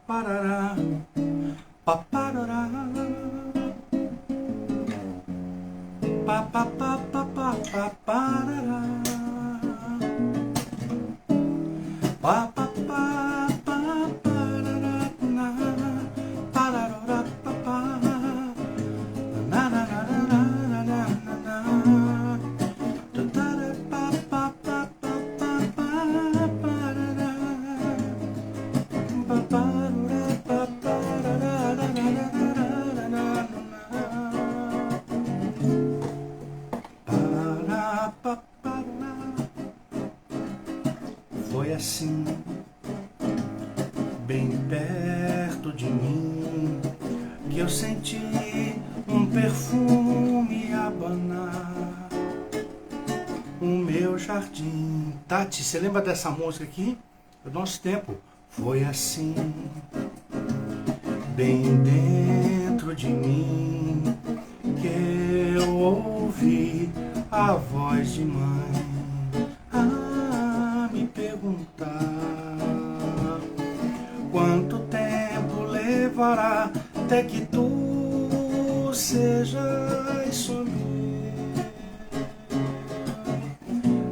Parará, paparará, papapapaparará, papapaparará, parará, papá, nananana, tutara, papapapaparará, paparará, foi assim, bem perto de mim, que eu senti um perfume abanar o meu jardim. Tati, você lembra dessa música aqui? Do nosso tempo. Foi assim, bem dentro de mim, que eu ouvi a voz de mãe a me perguntar quanto tempo levará até que tu sejas só meu,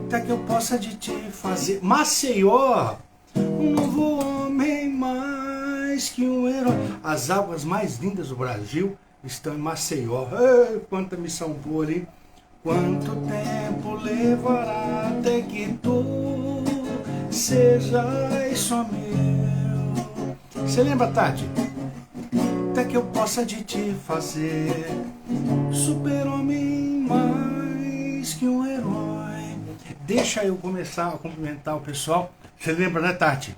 até que eu possa de ti fazer Maceió um novo homem mais que um herói. As águas mais lindas do Brasil estão em Maceió. Ei, quanta missão boa ali. Quanto tempo levará até que tu sejas só meu? Você lembra, Tati? Até que eu possa de ti fazer super-homem mais que um herói. Deixa eu começar a cumprimentar o pessoal. Você lembra, né, Tati?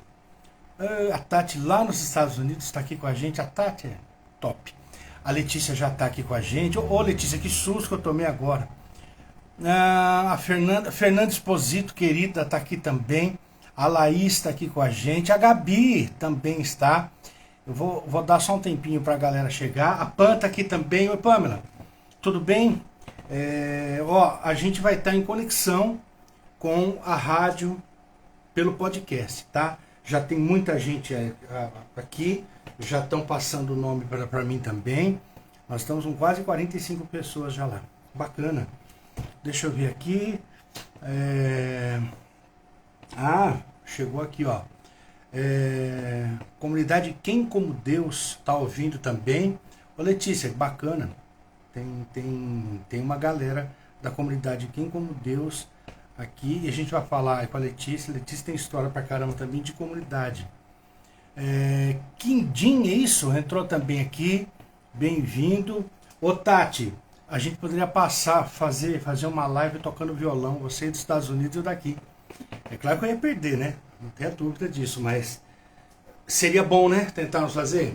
A Tati lá nos Estados Unidos está aqui com a gente. A Tati é top. A Letícia já está aqui com a gente. Ô, Letícia, que susto que eu tomei agora. A Fernanda Esposito, querida, está aqui também. A Laís está aqui com a gente. A Gabi também está. Eu vou dar só um tempinho para a galera chegar. A Pam está aqui também. Oi, Pamela. Tudo bem? A gente vai estar em conexão com a rádio pelo podcast, tá? Já tem muita gente aqui, já estão passando o nome para mim também. Nós estamos com quase 45 pessoas já lá. Bacana. Deixa eu ver aqui. Chegou aqui, ó. Comunidade Quem Como Deus está ouvindo também. Ô, Letícia, bacana. Tem uma galera da comunidade Quem Como Deus aqui, e a gente vai falar com a Letícia. Letícia tem história pra caramba também de comunidade. Quindim, é isso? Entrou também aqui. Bem-vindo. Ô, Tati, a gente poderia fazer uma live tocando violão, você dos Estados Unidos e eu daqui. É claro que eu ia perder, né? Não tenha dúvida disso, mas seria bom, né? Tentarmos fazer.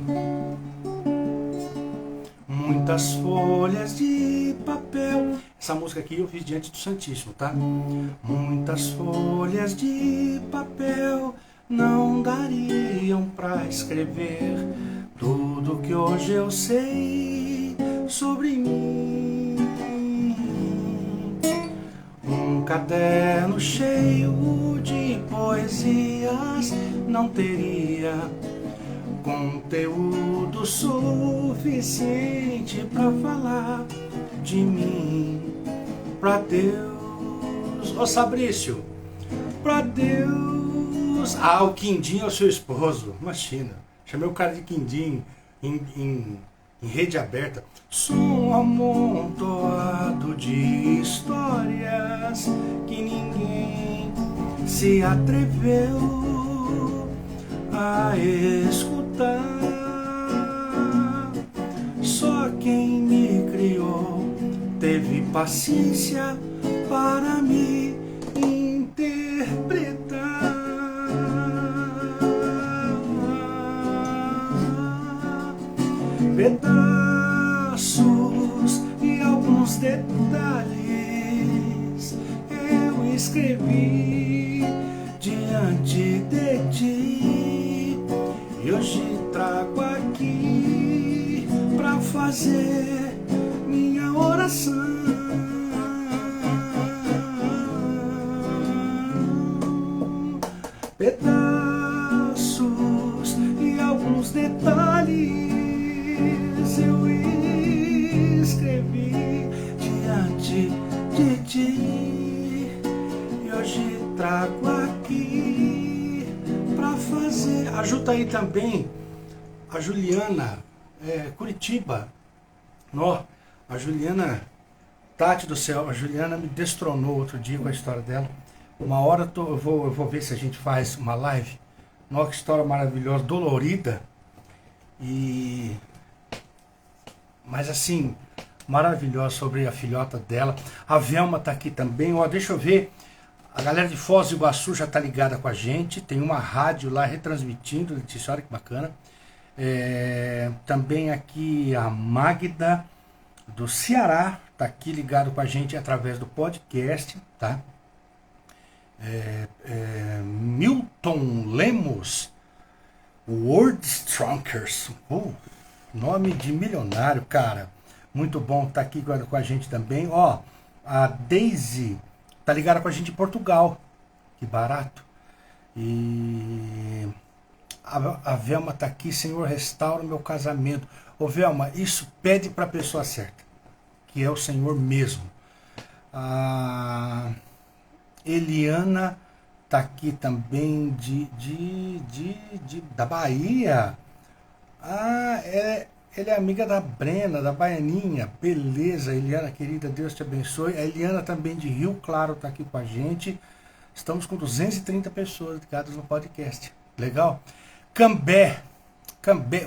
Muitas folhas de papel. Essa música aqui eu fiz diante do Santíssimo, tá? Muitas folhas de papel não dariam pra escrever tudo que hoje eu sei sobre mim. Um caderno cheio de poesias não teria conteúdo suficiente para falar de mim pra Deus. Ô, Sabrício, pra Deus. O Quindim é o seu esposo. Imagina, chamei o cara de Quindim em rede aberta. Sou um amontoado de histórias que ninguém se atreveu a escutar. Só quem me criou teve paciência para me interpretar. Pedaços e alguns detalhes eu escrevi diante de ti e hoje trago aqui pra fazer minha oração. trago aqui pra fazer. Ajuda aí também a Juliana, Curitiba. Ó, a Juliana, Tati do céu, a Juliana me destronou outro dia com a história dela. Uma hora eu vou ver se a gente faz uma live. Nossa, que história maravilhosa, dolorida. Mas assim, maravilhosa, sobre a filhota dela. A Velma tá aqui também. Ó, deixa eu ver. A galera de Foz do Iguaçu já tá ligada com a gente. Tem uma rádio lá retransmitindo. Letícia, olha que bacana. Também aqui a Magda do Ceará tá aqui ligado com a gente através do podcast, tá? Milton Lemos, World Strongers, nome de milionário, cara. Muito bom tá aqui com a gente também. Ó, a Daisy tá ligada com a gente em Portugal. Que barato. E a Velma tá aqui, Senhor, restaura o meu casamento. Ô Velma, isso pede pra pessoa certa, que é o Senhor mesmo. A Eliana tá aqui também da Bahia. Ele é amiga da Brena, da Baianinha. Beleza, Eliana, querida, Deus te abençoe. A Eliana também de Rio Claro tá aqui com a gente. Estamos com 230 pessoas ligadas no podcast. Legal? Cambé.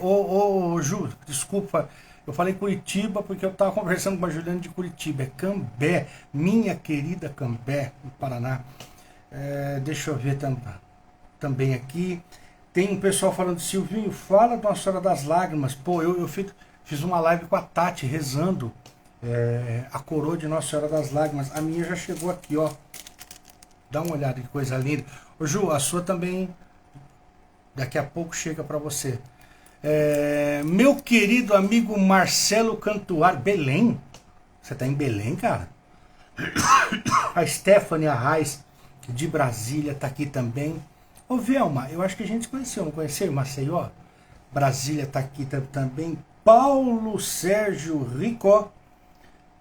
Ô, Ju, desculpa. Eu falei Curitiba porque eu estava conversando com a Juliana de Curitiba. É Cambé, minha querida Cambé, no Paraná. Deixa eu ver também aqui. Tem um pessoal falando, Silvinho, fala de Nossa Senhora das Lágrimas. Pô, eu fiz uma live com a Tati rezando a coroa de Nossa Senhora das Lágrimas. A minha já chegou aqui, ó. Dá uma olhada, que coisa linda. Ô, Ju, a sua também daqui a pouco chega para você. Meu querido amigo Marcelo Cantuar, Belém. Você tá em Belém, cara? A Stephanie Arraes, de Brasília, tá aqui também. Ô, Velma, eu acho que a gente se conheceu, não conheceu? Maceió? Brasília tá aqui também. Paulo Sérgio Rico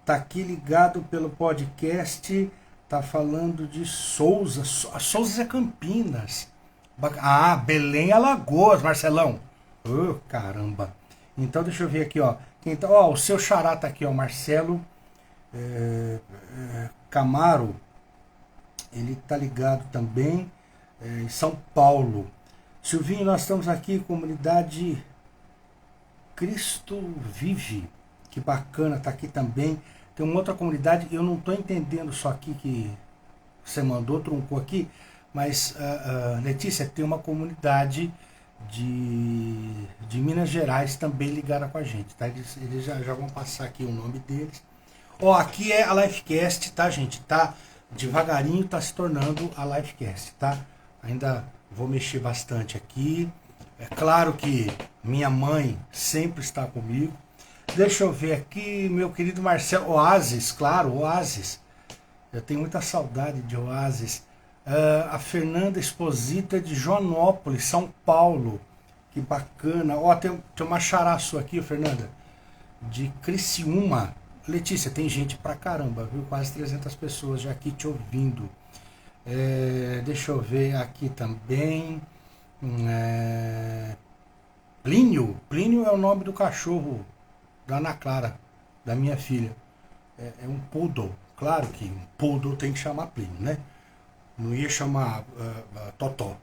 tá aqui ligado pelo podcast. Tá falando de Souza. A Souza é Campinas. Belém, Alagoas, Marcelão. Caramba. Então deixa eu ver aqui, ó. O seu xará tá aqui, ó, Marcelo Camaro. Ele tá ligado também em São Paulo. Silvinho, nós estamos aqui, comunidade Cristo Vive. Que bacana, tá aqui também. Tem uma outra comunidade, eu não tô entendendo só aqui que você mandou, truncou aqui. Mas, Letícia, tem uma comunidade de Minas Gerais também ligada com a gente, tá? Eles já vão passar aqui o nome deles. Ó, aqui é a Livecast, tá, gente? Tá devagarinho, tá se tornando a Livecast, tá? Ainda vou mexer bastante aqui. É claro que minha mãe sempre está comigo. Deixa eu ver aqui, meu querido Marcelo. Oasis, claro, Oasis. Eu tenho muita saudade de Oasis. A Fernanda Exposita de Joanópolis, São Paulo. Que bacana. Ó, tem uma xará sua aqui, Fernanda. De Criciúma. Letícia, tem gente pra caramba, viu? Quase 300 pessoas já aqui te ouvindo. Deixa eu ver aqui também. Plínio. Plínio é o nome do cachorro da Ana Clara, da minha filha. É um poodle. Claro que um poodle tem que chamar Plínio, né? Não ia chamar Totó.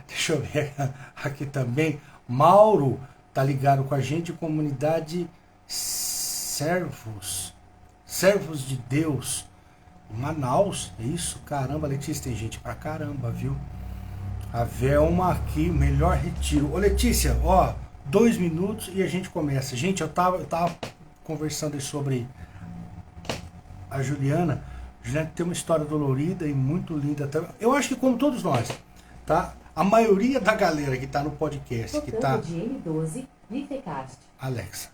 Deixa eu ver aqui também. Mauro tá ligado com a gente, comunidade Servos de Deus. Manaus, é isso? Caramba, Letícia, tem gente pra caramba, viu? A Velma aqui, melhor retiro. Ô, Letícia, ó, 2 minutos e a gente começa. Gente, eu tava conversando aí sobre a Juliana. A Juliana tem uma história dolorida e muito linda. Eu acho que como todos nós, tá? A maioria da galera que tá no podcast, que tá... de M12, Alexa.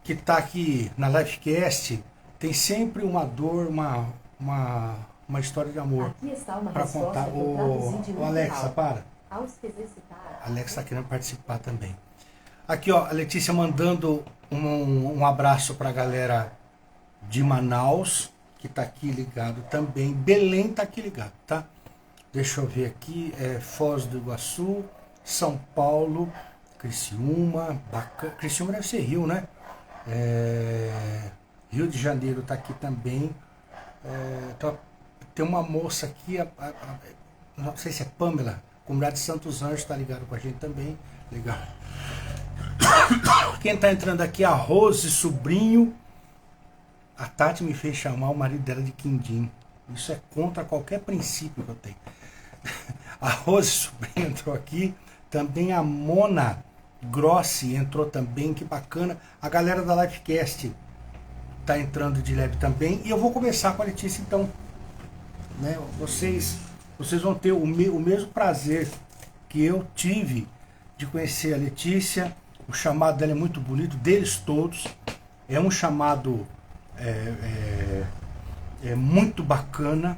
Que tá aqui na Livecast, tem sempre uma dor, uma história de amor. Aqui está uma pra resposta contar. que eu traduzi de Ô, Alexa, literal. para. Ao se exercitar... Alexa tá querendo participar também. Aqui, ó, a Letícia mandando um abraço pra galera de Manaus, que está aqui ligado também. Belém está aqui ligado, tá? Deixa eu ver aqui. Foz do Iguaçu, São Paulo, Criciúma. Bacana. Criciúma deve ser Rio, né? Rio de Janeiro está aqui também. Tem uma moça aqui, não sei se é Pamela, comunidade de Santos Anjos, está ligado com a gente também. Legal. Quem está entrando aqui é a Rose Sobrinho. A Tati me fez chamar o marido dela de Quindim. Isso é contra qualquer princípio que eu tenho. A Rose Sobrinho entrou aqui. Também a Mona Grossi entrou também, que bacana. A galera da Livecast está entrando de leve também. E eu vou começar com a Letícia, então. Né? Vocês vão ter o mesmo prazer que eu tive de conhecer a Letícia. O chamado dela é muito bonito, deles todos. É um chamado muito bacana.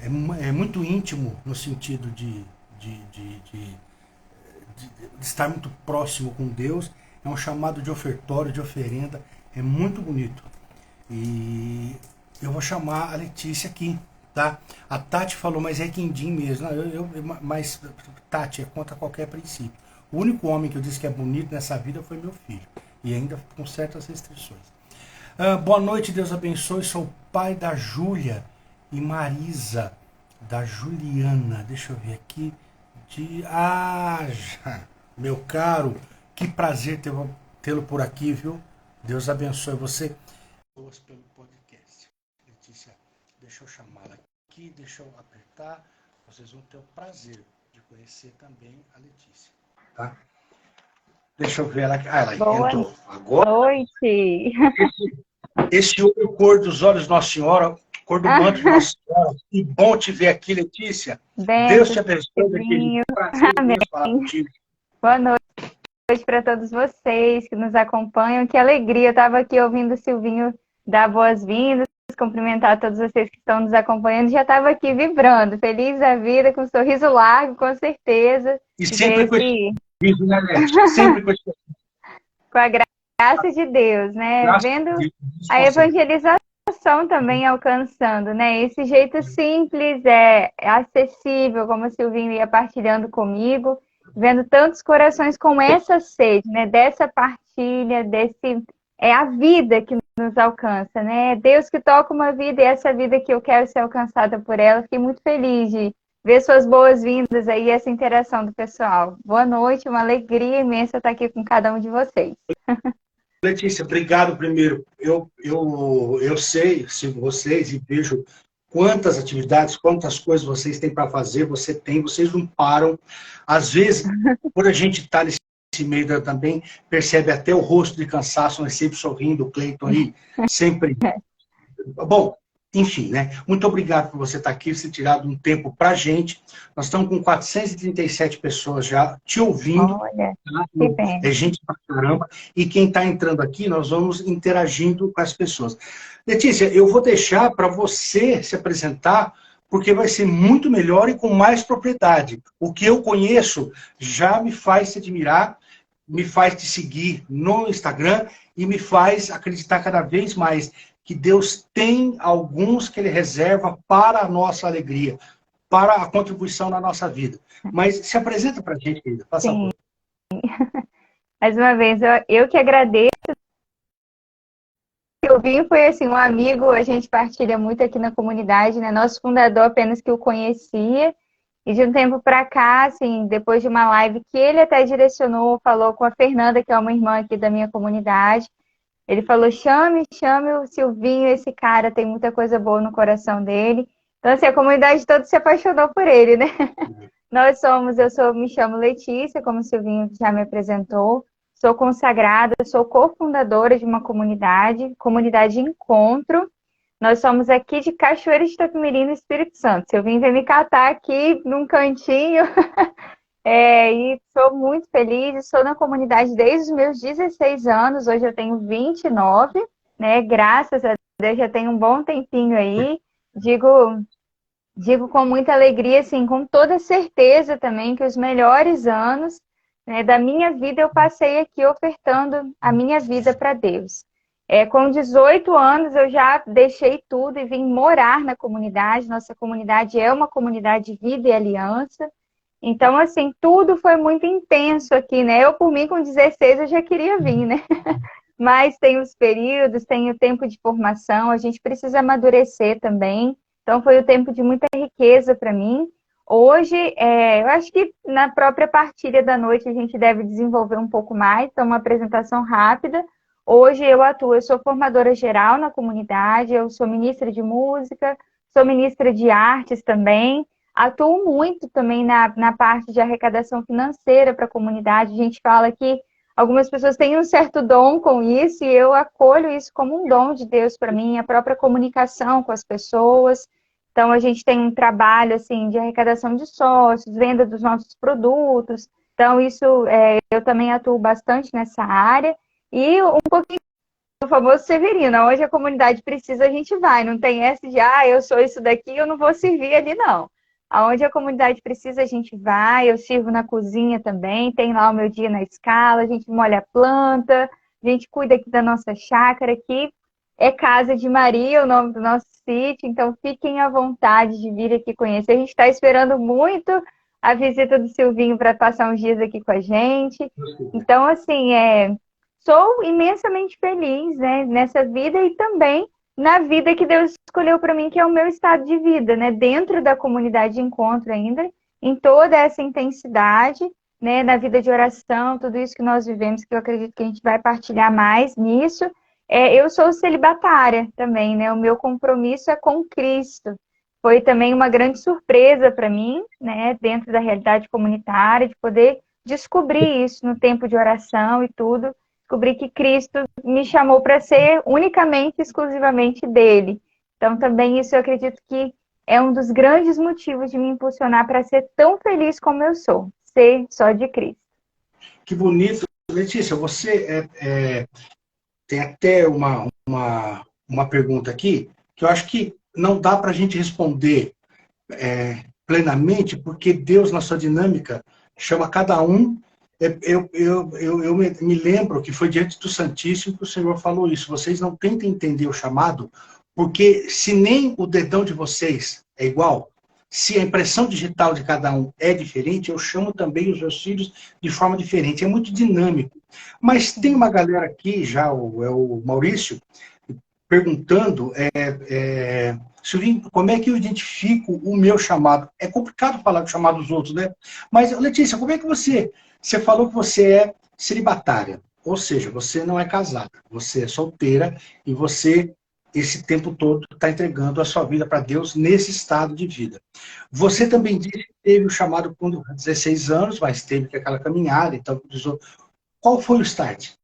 É muito íntimo no sentido de estar muito próximo com Deus. É um chamado de ofertório, de oferenda. É muito bonito. E eu vou chamar a Letícia aqui, tá? A Tati falou, mas é Quindim mesmo. Não, mas Tati, é contra qualquer princípio. O único homem que eu disse que é bonito nessa vida foi meu filho. E ainda com certas restrições. Boa noite, Deus abençoe. Sou o pai da Júlia e Marisa, da Juliana. Deixa eu ver aqui. Meu caro, que prazer tê-lo por aqui, viu? Deus abençoe você. Pelo podcast. Letícia, deixa eu chamá-la aqui, deixa eu apertar. Vocês vão ter o prazer de conhecer também a Letícia, tá? Deixa eu ver ela aqui. Ela entrou agora. Boa noite. Esse olho cor dos olhos de Nossa Senhora, cor do manto de Nossa Senhora. Que bom te ver aqui, Letícia. Deus te abençoe. Amém. Boa noite para todos vocês que nos acompanham. Que alegria. Eu estava aqui ouvindo o Silvinho dar boas-vindas, cumprimentar todos vocês que estão nos acompanhando. Já estava aqui vibrando, feliz da vida, com um sorriso largo, com certeza. E sempre com esse sorriso, né, Leti? Sempre com esse sorriso. Com a graça de Deus, né? Vendo a evangelização também alcançando, né? Esse jeito simples, acessível, como o Silvinho ia partilhando comigo, vendo tantos corações com essa sede, né? Dessa partilha, é a vida que nos alcança, né? É Deus que toca uma vida e essa vida que eu quero ser alcançada por ela. Fiquei muito feliz de ver suas boas-vindas aí, essa interação do pessoal. Boa noite, uma alegria imensa estar aqui com cada um de vocês. Letícia, obrigado primeiro. Eu sei, sigo vocês e vejo quantas atividades, quantas coisas vocês têm para fazer, vocês não param. Às vezes, por a gente estar nesse meio também, percebe até o rosto de cansaço, mas sempre sorrindo, o Cleiton aí, sempre. Bom, enfim, né? Muito obrigado por você estar aqui, você tirado um tempo para a gente. Nós estamos com 437 pessoas já te ouvindo. Olha, tá? que bem. É gente pra caramba. E quem está entrando aqui, nós vamos interagindo com as pessoas. Letícia, eu vou deixar para você se apresentar, porque vai ser muito melhor e com mais propriedade. O que eu conheço já me faz te admirar, me faz te seguir no Instagram e me faz acreditar cada vez mais que Deus tem alguns que Ele reserva para a nossa alegria, para a contribuição na nossa vida. Mas se apresenta para a gente, querida. Faça favor. Mais uma vez, eu que agradeço. Eu vim, foi assim, um amigo, a gente partilha muito aqui na comunidade, né? Nosso fundador apenas que o conhecia. E de um tempo para cá, assim, depois de uma live que ele até direcionou, falou com a Fernanda, que é uma irmã aqui da minha comunidade. Ele falou, chame o Silvinho, esse cara tem muita coisa boa no coração dele. Então, assim, a comunidade toda se apaixonou por ele, né? Me chamo Letícia, como o Silvinho já me apresentou. Sou consagrada, sou cofundadora de uma comunidade Encontro. Nós somos aqui de Cachoeira de Itapemirim, no Espírito Santo. Silvinho veio me catar aqui num cantinho. E sou muito feliz, estou na comunidade desde os meus 16 anos, hoje eu tenho 29, né? Graças a Deus já tenho um bom tempinho aí. Digo com muita alegria, assim, com toda certeza também que os melhores anos, né, da minha vida eu passei aqui ofertando a minha vida para Deus. Com 18 anos eu já deixei tudo e vim morar na comunidade. Nossa comunidade é uma comunidade de vida e aliança. Então, assim, tudo foi muito intenso aqui, né? Eu, por mim, com 16 eu já queria vir, né? Mas tem os períodos, tem o tempo de formação, a gente precisa amadurecer também. Então, foi o tempo de muita riqueza para mim. Hoje, eu acho que na própria partilha da noite a gente deve desenvolver um pouco mais, então, uma apresentação rápida. Hoje eu sou formadora geral na comunidade, eu sou ministra de música, sou ministra de artes também. Atuo muito também na parte de arrecadação financeira para a comunidade. A gente fala que algumas pessoas têm um certo dom com isso e eu acolho isso como um dom de Deus para mim, a própria comunicação com as pessoas. Então, a gente tem um trabalho assim de arrecadação de sócios, venda dos nossos produtos. Então, eu também atuo bastante nessa área. E um pouquinho do famoso Severino, onde a comunidade precisa, a gente vai. Não tem essa de, eu sou isso daqui, eu não vou servir ali, não. Aonde a comunidade precisa, a gente vai. Eu sirvo na cozinha também, tem lá o meu dia na escala, a gente molha a planta, a gente cuida aqui da nossa chácara, aqui é Casa de Maria, o nome do nosso sítio, então fiquem à vontade de vir aqui conhecer. A gente está esperando muito a visita do Silvinho para passar uns dias aqui com a gente. Então, assim, sou imensamente feliz, né, nessa vida e também na vida que Deus escolheu para mim, que é o meu estado de vida, né? Dentro da comunidade de encontro ainda, em toda essa intensidade, né? Na vida de oração, tudo isso que nós vivemos, que eu acredito que a gente vai partilhar mais nisso. Eu sou celibatária também, né? O meu compromisso é com Cristo. Foi também uma grande surpresa para mim, né? Dentro da realidade comunitária, de poder descobrir isso no tempo de oração e tudo. Descobri que Cristo me chamou para ser unicamente, exclusivamente dele. Então, também isso eu acredito que é um dos grandes motivos de me impulsionar para ser tão feliz como eu sou, ser só de Cristo. Que bonito. Letícia, você tem até uma pergunta aqui que eu acho que não dá para a gente responder plenamente, porque Deus, na sua dinâmica, chama cada um. Eu me lembro que foi diante do Santíssimo que o Senhor falou isso. Vocês não tentem entender o chamado, porque se nem o dedão de vocês é igual, se a impressão digital de cada um é diferente, eu chamo também os meus filhos de forma diferente. É muito dinâmico. Mas tem uma galera aqui, já o Maurício, perguntando, Silvinho, como é que eu identifico o meu chamado? É complicado falar do chamado dos outros, né? Mas, Letícia, como é que você falou que você é celibatária, ou seja, você não é casada, você é solteira e você, esse tempo todo, está entregando a sua vida para Deus nesse estado de vida. Você também disse que teve o chamado com 16 anos, mas teve aquela caminhada, então, qual foi o start?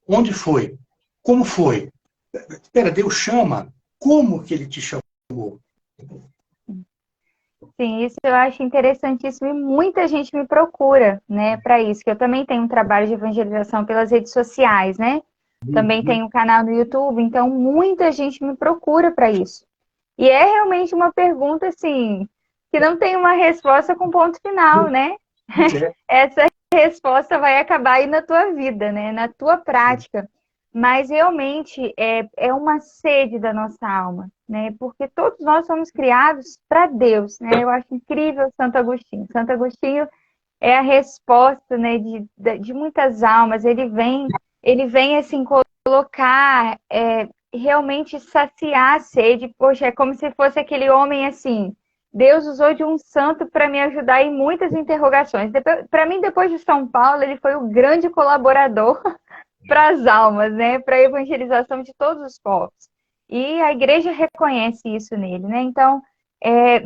Onde foi? Como foi? Espera, Deus chama? Como que ele te chamou? Sim, isso eu acho interessantíssimo e muita gente me procura, né, para isso, que eu também tenho um trabalho de evangelização pelas redes sociais, né? Também tenho um canal no YouTube, então muita gente me procura para isso. E é realmente uma pergunta, assim, que não tem uma resposta com ponto final, né? Essa resposta vai acabar aí na tua vida, né? Na tua prática. Mas realmente é uma sede da nossa alma, né? Porque todos nós somos criados para Deus, né? Eu acho incrível Santo Agostinho. Santo Agostinho é a resposta, né, de muitas almas. Ele vem assim colocar, realmente saciar a sede. Poxa, é como se fosse aquele homem assim. Deus usou de um santo para me ajudar em muitas interrogações. Para mim, depois de São Paulo, ele foi o grande colaborador para as almas, né? Para a evangelização de todos os povos. E a igreja reconhece isso nele, né? Então,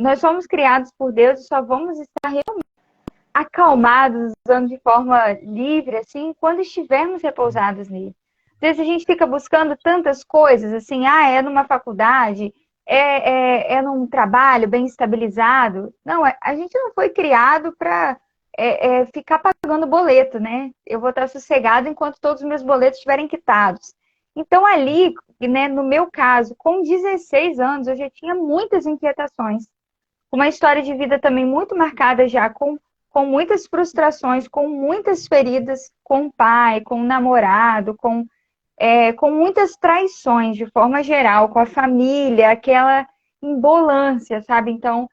nós somos criados por Deus e só vamos estar realmente acalmados, usando de forma livre, assim, quando estivermos repousados nele. Às vezes a gente fica buscando tantas coisas, assim, é numa faculdade, é num trabalho bem estabilizado. Não, a gente não foi criado para ficar pagando boleto, né? Eu vou estar sossegado enquanto todos os meus boletos estiverem quitados. Então, ali, né, no meu caso, com 16 anos, eu já tinha muitas inquietações. Uma história de vida também muito marcada já com muitas frustrações, com muitas feridas com o pai, com o namorado, com com muitas traições, de forma geral, com a família, aquela embolância, sabe? Então,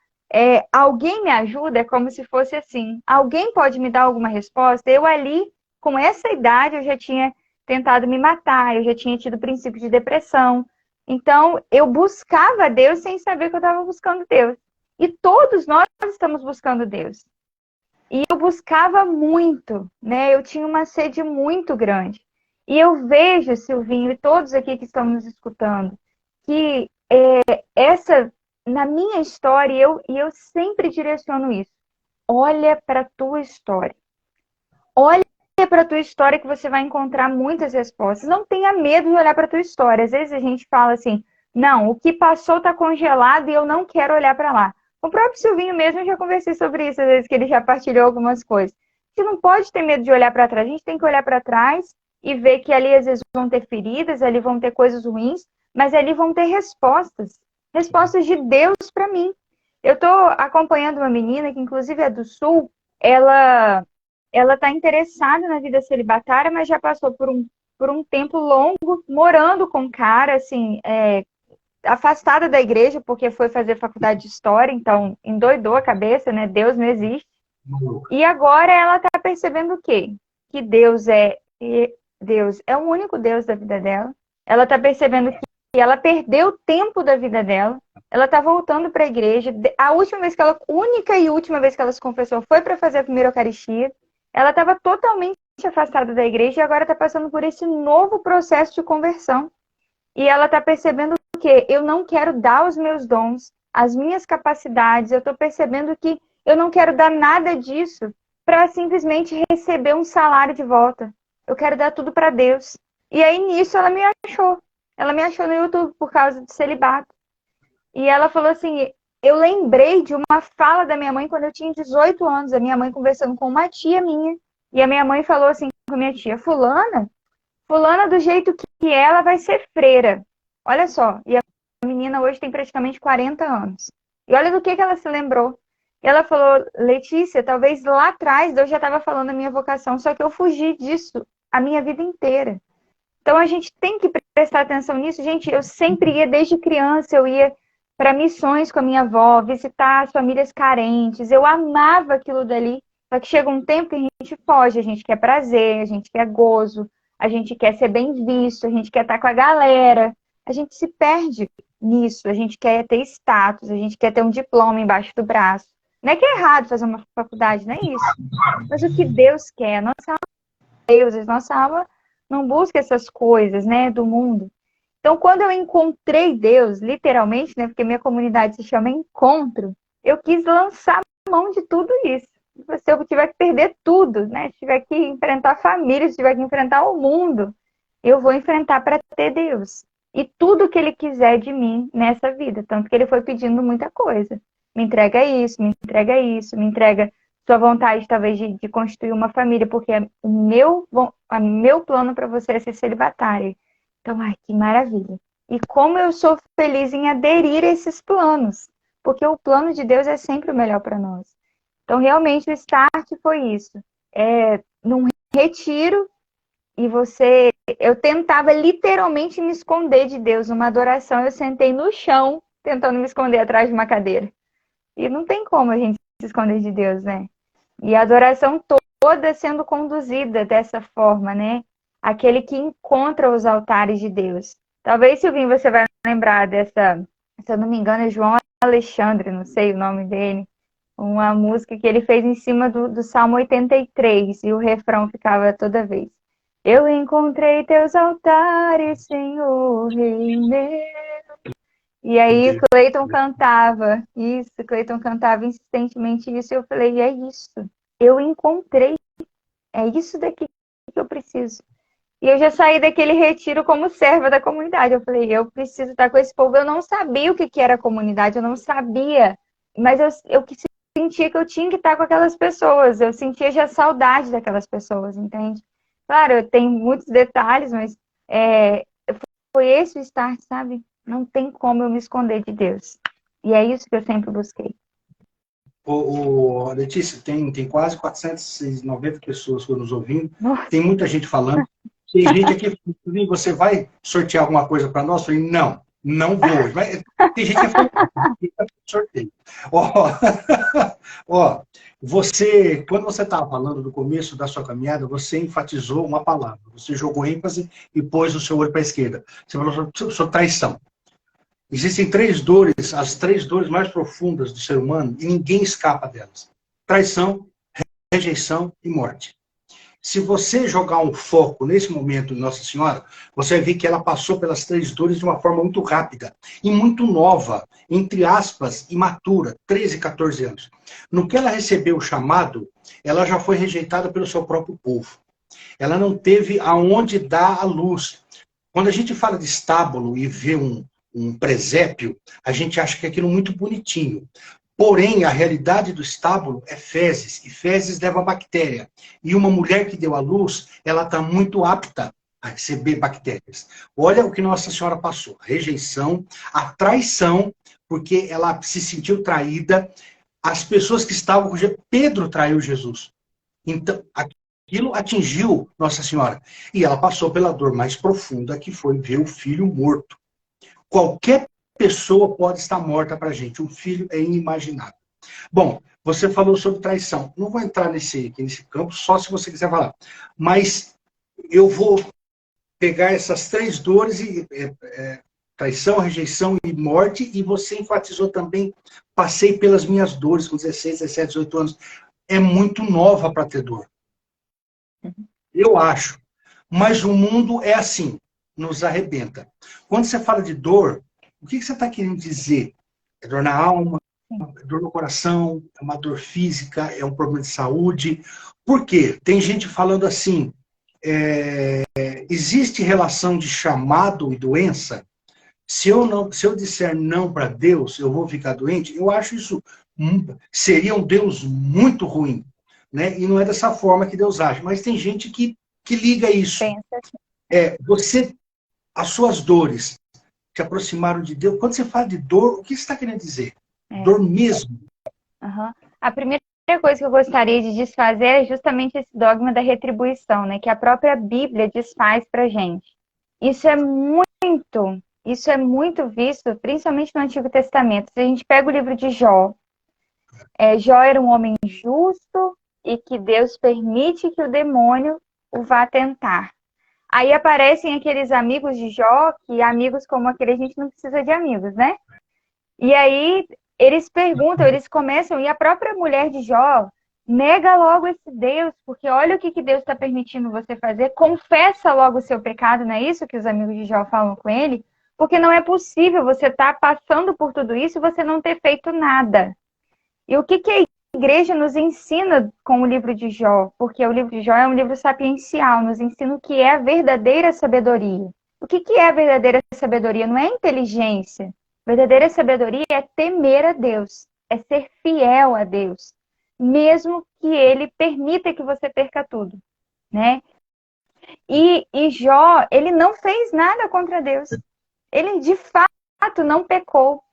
alguém me ajuda, é como se fosse assim, alguém pode me dar alguma resposta? Eu ali, com essa idade, eu já tinha tentado me matar, eu já tinha tido princípio de depressão. Então, eu buscava Deus sem saber que eu estava buscando Deus. E todos nós estamos buscando Deus. E eu buscava muito, né? Eu tinha uma sede muito grande. E eu vejo, Silvinho, e todos aqui que estão nos escutando, que na minha história, e eu sempre direciono isso. Olha para a tua história. Olha para a tua história que você vai encontrar muitas respostas. Não tenha medo de olhar para a tua história. Às vezes a gente fala assim, não, o que passou está congelado e eu não quero olhar para lá. O próprio Silvinho mesmo, eu já conversei sobre isso, às vezes que ele já partilhou algumas coisas. A gente não pode ter medo de olhar para trás, a gente tem que olhar para trás e ver que ali às vezes vão ter feridas, ali vão ter coisas ruins, mas ali vão ter respostas. Respostas de Deus para mim. Eu estou acompanhando uma menina que inclusive é do Sul, ela está interessada na vida celibatária, mas já passou por um tempo longo morando com um cara, assim, afastada da igreja, porque foi fazer faculdade de história, então endoidou a cabeça, né? Deus não existe. E agora ela está percebendo o quê? Que Deus é o único Deus da vida dela. Ela está percebendo que ela perdeu o tempo da vida dela. Ela está voltando para a igreja. Única e última vez que ela se confessou foi para fazer a primeira Eucaristia. Ela estava totalmente afastada da igreja e agora está passando por esse novo processo de conversão. E ela está percebendo que eu não quero dar os meus dons, as minhas capacidades. Eu estou percebendo que eu não quero dar nada disso para simplesmente receber um salário de volta. Eu quero dar tudo para Deus. E aí, nisso, ela me achou. Ela me achou no YouTube por causa do celibato. E ela falou assim, eu lembrei de uma fala da minha mãe quando eu tinha 18 anos. A minha mãe conversando com uma tia minha. E a minha mãe falou assim com a minha tia, fulana do jeito que ela vai ser freira. Olha só. E a menina hoje tem praticamente 40 anos. E olha do que ela se lembrou. E ela falou, Letícia, talvez lá atrás Deus já estava falando da minha vocação, só que eu fugi disso a minha vida inteira. Então a gente tem que prestar atenção nisso. Gente, eu sempre ia desde criança, eu ia para missões com a minha avó, visitar as famílias carentes. Eu amava aquilo dali. Só que chega um tempo que a gente foge, a gente quer prazer, a gente quer gozo, a gente quer ser bem visto, a gente quer estar com a galera. A gente se perde nisso, a gente quer ter status, a gente quer ter um diploma embaixo do braço. Não é que é errado fazer uma faculdade, não é isso. Mas o que Deus quer, a nossa alma é Deus, a nossa alma não busca essas coisas, né, do mundo. Então, quando eu encontrei Deus, literalmente, né, porque minha comunidade se chama Encontro, eu quis lançar mão de tudo isso. Se eu tiver que perder tudo, né, se tiver que enfrentar a família, se tiver que enfrentar o mundo, eu vou enfrentar para ter Deus. E tudo que Ele quiser de mim nessa vida. Tanto que Ele foi pedindo muita coisa. Me entrega isso, me entrega isso, me entrega sua vontade, talvez, de constituir uma família, porque o meu plano para você é ser celibatária. Então, ai, que maravilha. E como eu sou feliz em aderir a esses planos, porque o plano de Deus é sempre o melhor para nós. Então, realmente, o start foi isso. Num retiro, e eu tentava literalmente me esconder de Deus. Numa adoração, eu sentei no chão, tentando me esconder atrás de uma cadeira. E não tem como a gente se esconder de Deus, né? E a adoração toda sendo conduzida dessa forma, né? Aquele que encontra os altares de Deus. Talvez, Silvinho, você vai lembrar dessa, se eu não me engano, é João Alexandre, não sei o nome dele, uma música que ele fez em cima do Salmo 83, e o refrão ficava toda vez. Eu encontrei teus altares, Senhor, Rei meu. E aí Cleiton cantava insistentemente isso, e eu falei, é isso, eu encontrei, é isso daqui que eu preciso. E eu já saí daquele retiro como serva da comunidade, eu falei, eu preciso estar com esse povo. Eu não sabia o que era comunidade, eu não sabia, mas eu sentia que eu tinha que estar com aquelas pessoas, eu sentia já saudade daquelas pessoas, entende? Claro, tem muitos detalhes, mas foi esse o start, sabe? Não tem como eu me esconder de Deus. E é isso que eu sempre busquei. Letícia, tem quase 490 pessoas nos ouvindo. Nossa. Tem muita gente falando. Tem gente aqui, você vai sortear alguma coisa para nós? Eu falei, não, não vou. Mas tem gente que falou, sorteio. Ó, ó, você, quando você estava falando do começo da sua caminhada, você enfatizou uma palavra. Você jogou ênfase e pôs o seu olho para a esquerda. Você falou sobre traição. Existem três dores, as três dores mais profundas do ser humano, e ninguém escapa delas. Traição, rejeição e morte. Se você jogar um foco nesse momento em Nossa Senhora, você vai ver que ela passou pelas três dores de uma forma muito rápida e muito nova, entre aspas, imatura, 13, 14 anos. No que ela recebeu o chamado, ela já foi rejeitada pelo seu próprio povo. Ela não teve aonde dar a luz. Quando a gente fala de estábulo e vê um presépio, a gente acha que é aquilo muito bonitinho. Porém, a realidade do estábulo é fezes, e fezes leva bactéria. E uma mulher que deu à luz, ela está muito apta a receber bactérias. Olha o que Nossa Senhora passou. A rejeição, a traição, porque ela se sentiu traída. As pessoas que estavam com Jesus, Pedro traiu Jesus. Então, aquilo atingiu Nossa Senhora. E ela passou pela dor mais profunda, que foi ver o filho morto. Qualquer pessoa pode estar morta para a gente. Um filho é inimaginável. Bom, você falou sobre traição. Não vou entrar nesse campo, só se você quiser falar. Mas eu vou pegar essas três dores, traição, rejeição e morte, e você enfatizou também, passei pelas minhas dores com 16, 17, 18 anos. É muito nova para ter dor. Eu acho. Mas o mundo é assim, nos arrebenta. Quando você fala de dor, o que você está querendo dizer? É dor na alma, é dor no coração, é uma dor física, é um problema de saúde. Por quê? Tem gente falando assim, existe relação de chamado e doença? Se eu disser não para Deus, eu vou ficar doente? Eu acho isso, seria um Deus muito ruim. Né? E não é dessa forma que Deus age. Mas tem gente que liga isso. As suas dores te aproximaram de Deus. Quando você fala de dor, o que você está querendo dizer? Dor mesmo. Uhum. A primeira coisa que eu gostaria de desfazer é justamente esse dogma da retribuição, né? Que a própria Bíblia desfaz pra gente. Isso é muito visto, principalmente no Antigo Testamento. Se a gente pega o livro de Jó, Jó era um homem justo e que Deus permite que o demônio o vá tentar. Aí aparecem aqueles amigos de Jó, que amigos como aquele a gente não precisa de amigos, né? E aí eles perguntam, eles começam, e a própria mulher de Jó nega logo esse Deus, porque olha o que Deus está permitindo você fazer, confessa logo o seu pecado, não é isso que os amigos de Jó falam com ele? Porque não é possível você estar passando por tudo isso e você não ter feito nada. E o que a igreja nos ensina com o livro de Jó? Porque o livro de Jó é um livro sapiencial, nos ensina o que é a verdadeira sabedoria. O que é a verdadeira sabedoria? Não é inteligência. Verdadeira sabedoria é temer a Deus, é ser fiel a Deus, mesmo que Ele permita que você perca tudo, né? E Jó, ele não fez nada contra Deus. Ele, de fato, não pecou.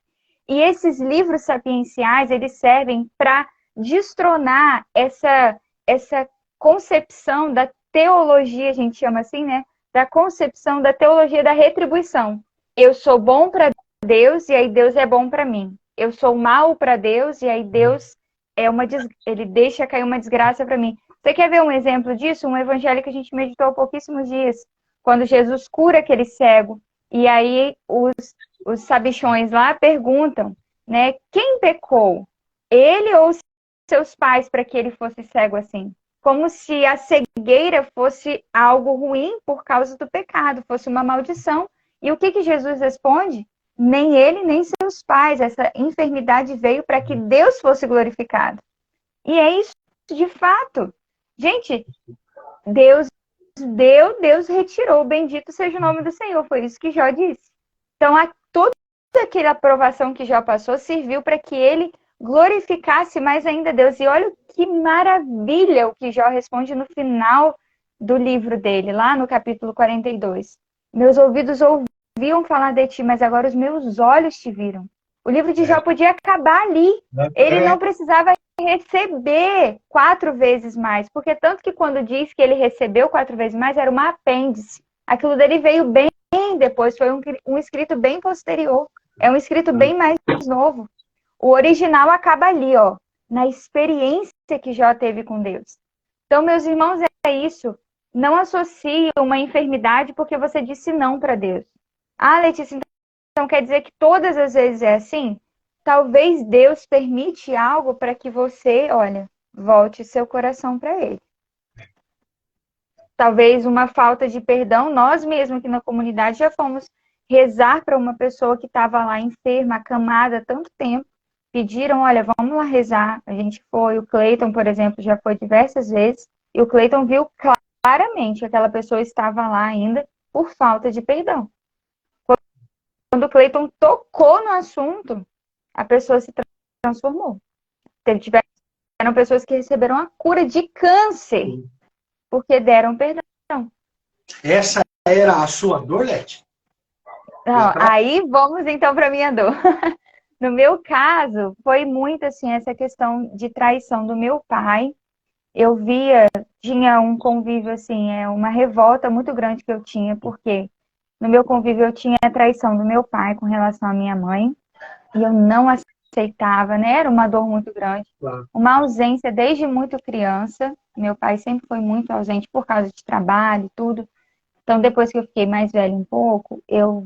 E esses livros sapienciais, eles servem para destronar essa concepção da teologia, a gente chama assim, né? Da concepção da teologia da retribuição. Eu sou bom para Deus e aí Deus é bom para mim. Eu sou mal para Deus e aí Deus ele deixa cair uma desgraça para mim. Você quer ver um exemplo disso? Um evangelho que a gente meditou há pouquíssimos dias, quando Jesus cura aquele cego. E aí os sabichões lá perguntam, né? Quem pecou? Ele ou seus pais para que ele fosse cego assim? Como se a cegueira fosse algo ruim por causa do pecado, fosse uma maldição. E o que Jesus responde? Nem ele, nem seus pais. Essa enfermidade veio para que Deus fosse glorificado. E é isso de fato. Gente, Deus deu, Deus retirou. Bendito seja o nome do Senhor. Foi isso que Jó disse. Então, toda aquela aprovação que Jó passou serviu para que ele glorificasse mais ainda Deus. E olha que maravilha o que Jó responde no final do livro dele, lá no capítulo 42. Meus ouvidos ouviam falar de ti, mas agora os meus olhos te viram. O livro de Jó podia acabar ali. Ele não precisava receber 4 vezes mais, porque tanto que quando diz que ele recebeu 4 vezes mais, era uma apêndice. Aquilo dele veio bem depois, foi um escrito bem posterior, é um escrito bem mais novo. O original acaba ali, ó, na experiência que Jó teve com Deus. Então, meus irmãos, é isso. Não associe uma enfermidade porque você disse não para Deus. Ah, Letícia, então quer dizer que todas as vezes é assim? Talvez Deus permite algo para que você, olha, volte seu coração para Ele. Talvez uma falta de perdão, nós mesmos aqui na comunidade já fomos rezar para uma pessoa que estava lá enferma, acamada há tanto tempo. Pediram, olha, vamos lá rezar. A gente foi, o Cleiton, por exemplo, já foi diversas vezes, e o Cleiton viu claramente que aquela pessoa estava lá ainda por falta de perdão. Quando o Cleiton tocou no assunto, a pessoa se transformou. Tiveram pessoas que receberam a cura de câncer porque deram perdão. Essa era a sua dor, Leti? Não, aí vamos então para a minha dor. No meu caso, foi muito assim, essa questão de traição do meu pai. Eu via, tinha um convívio assim, uma revolta muito grande que eu tinha, porque no meu convívio eu tinha a traição do meu pai com relação à minha mãe, e eu não aceitava, né? Era uma dor muito grande. Claro. Uma ausência desde muito criança. Meu pai sempre foi muito ausente por causa de trabalho e tudo. Então, depois que eu fiquei mais velha um pouco, eu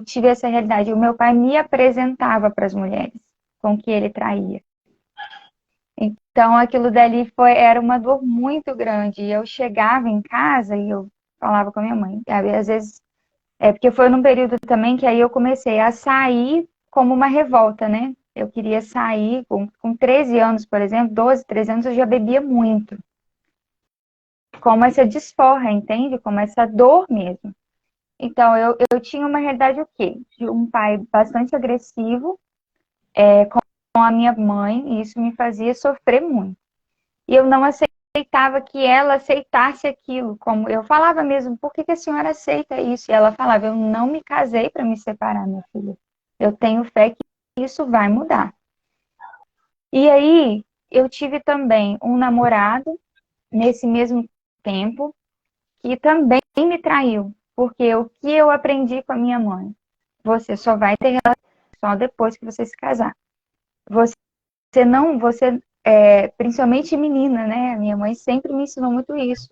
tive essa realidade. O meu pai me apresentava para as mulheres com que ele traía. Então, aquilo dali era uma dor muito grande. Eu chegava em casa e eu falava com a minha mãe. Às vezes, porque foi num período também que aí eu comecei a sair como uma revolta, né? Eu queria sair com 13 anos, por exemplo, 12, 13 anos, eu já bebia muito. Como essa desforra, entende? Como essa dor mesmo. Então, eu tinha uma realidade o quê? De um pai bastante agressivo com a minha mãe, e isso me fazia sofrer muito. E eu não aceitava que ela aceitasse aquilo. Como eu falava mesmo, por que a senhora aceita isso? E ela falava, eu não me casei para me separar, minha filha. Eu tenho fé que isso vai mudar. E aí, eu tive também um namorado, nesse mesmo tempo, que também me traiu. Porque o que eu aprendi com a minha mãe? Você só vai ter relação só depois que você se casar. Principalmente menina, né? Minha mãe sempre me ensinou muito isso.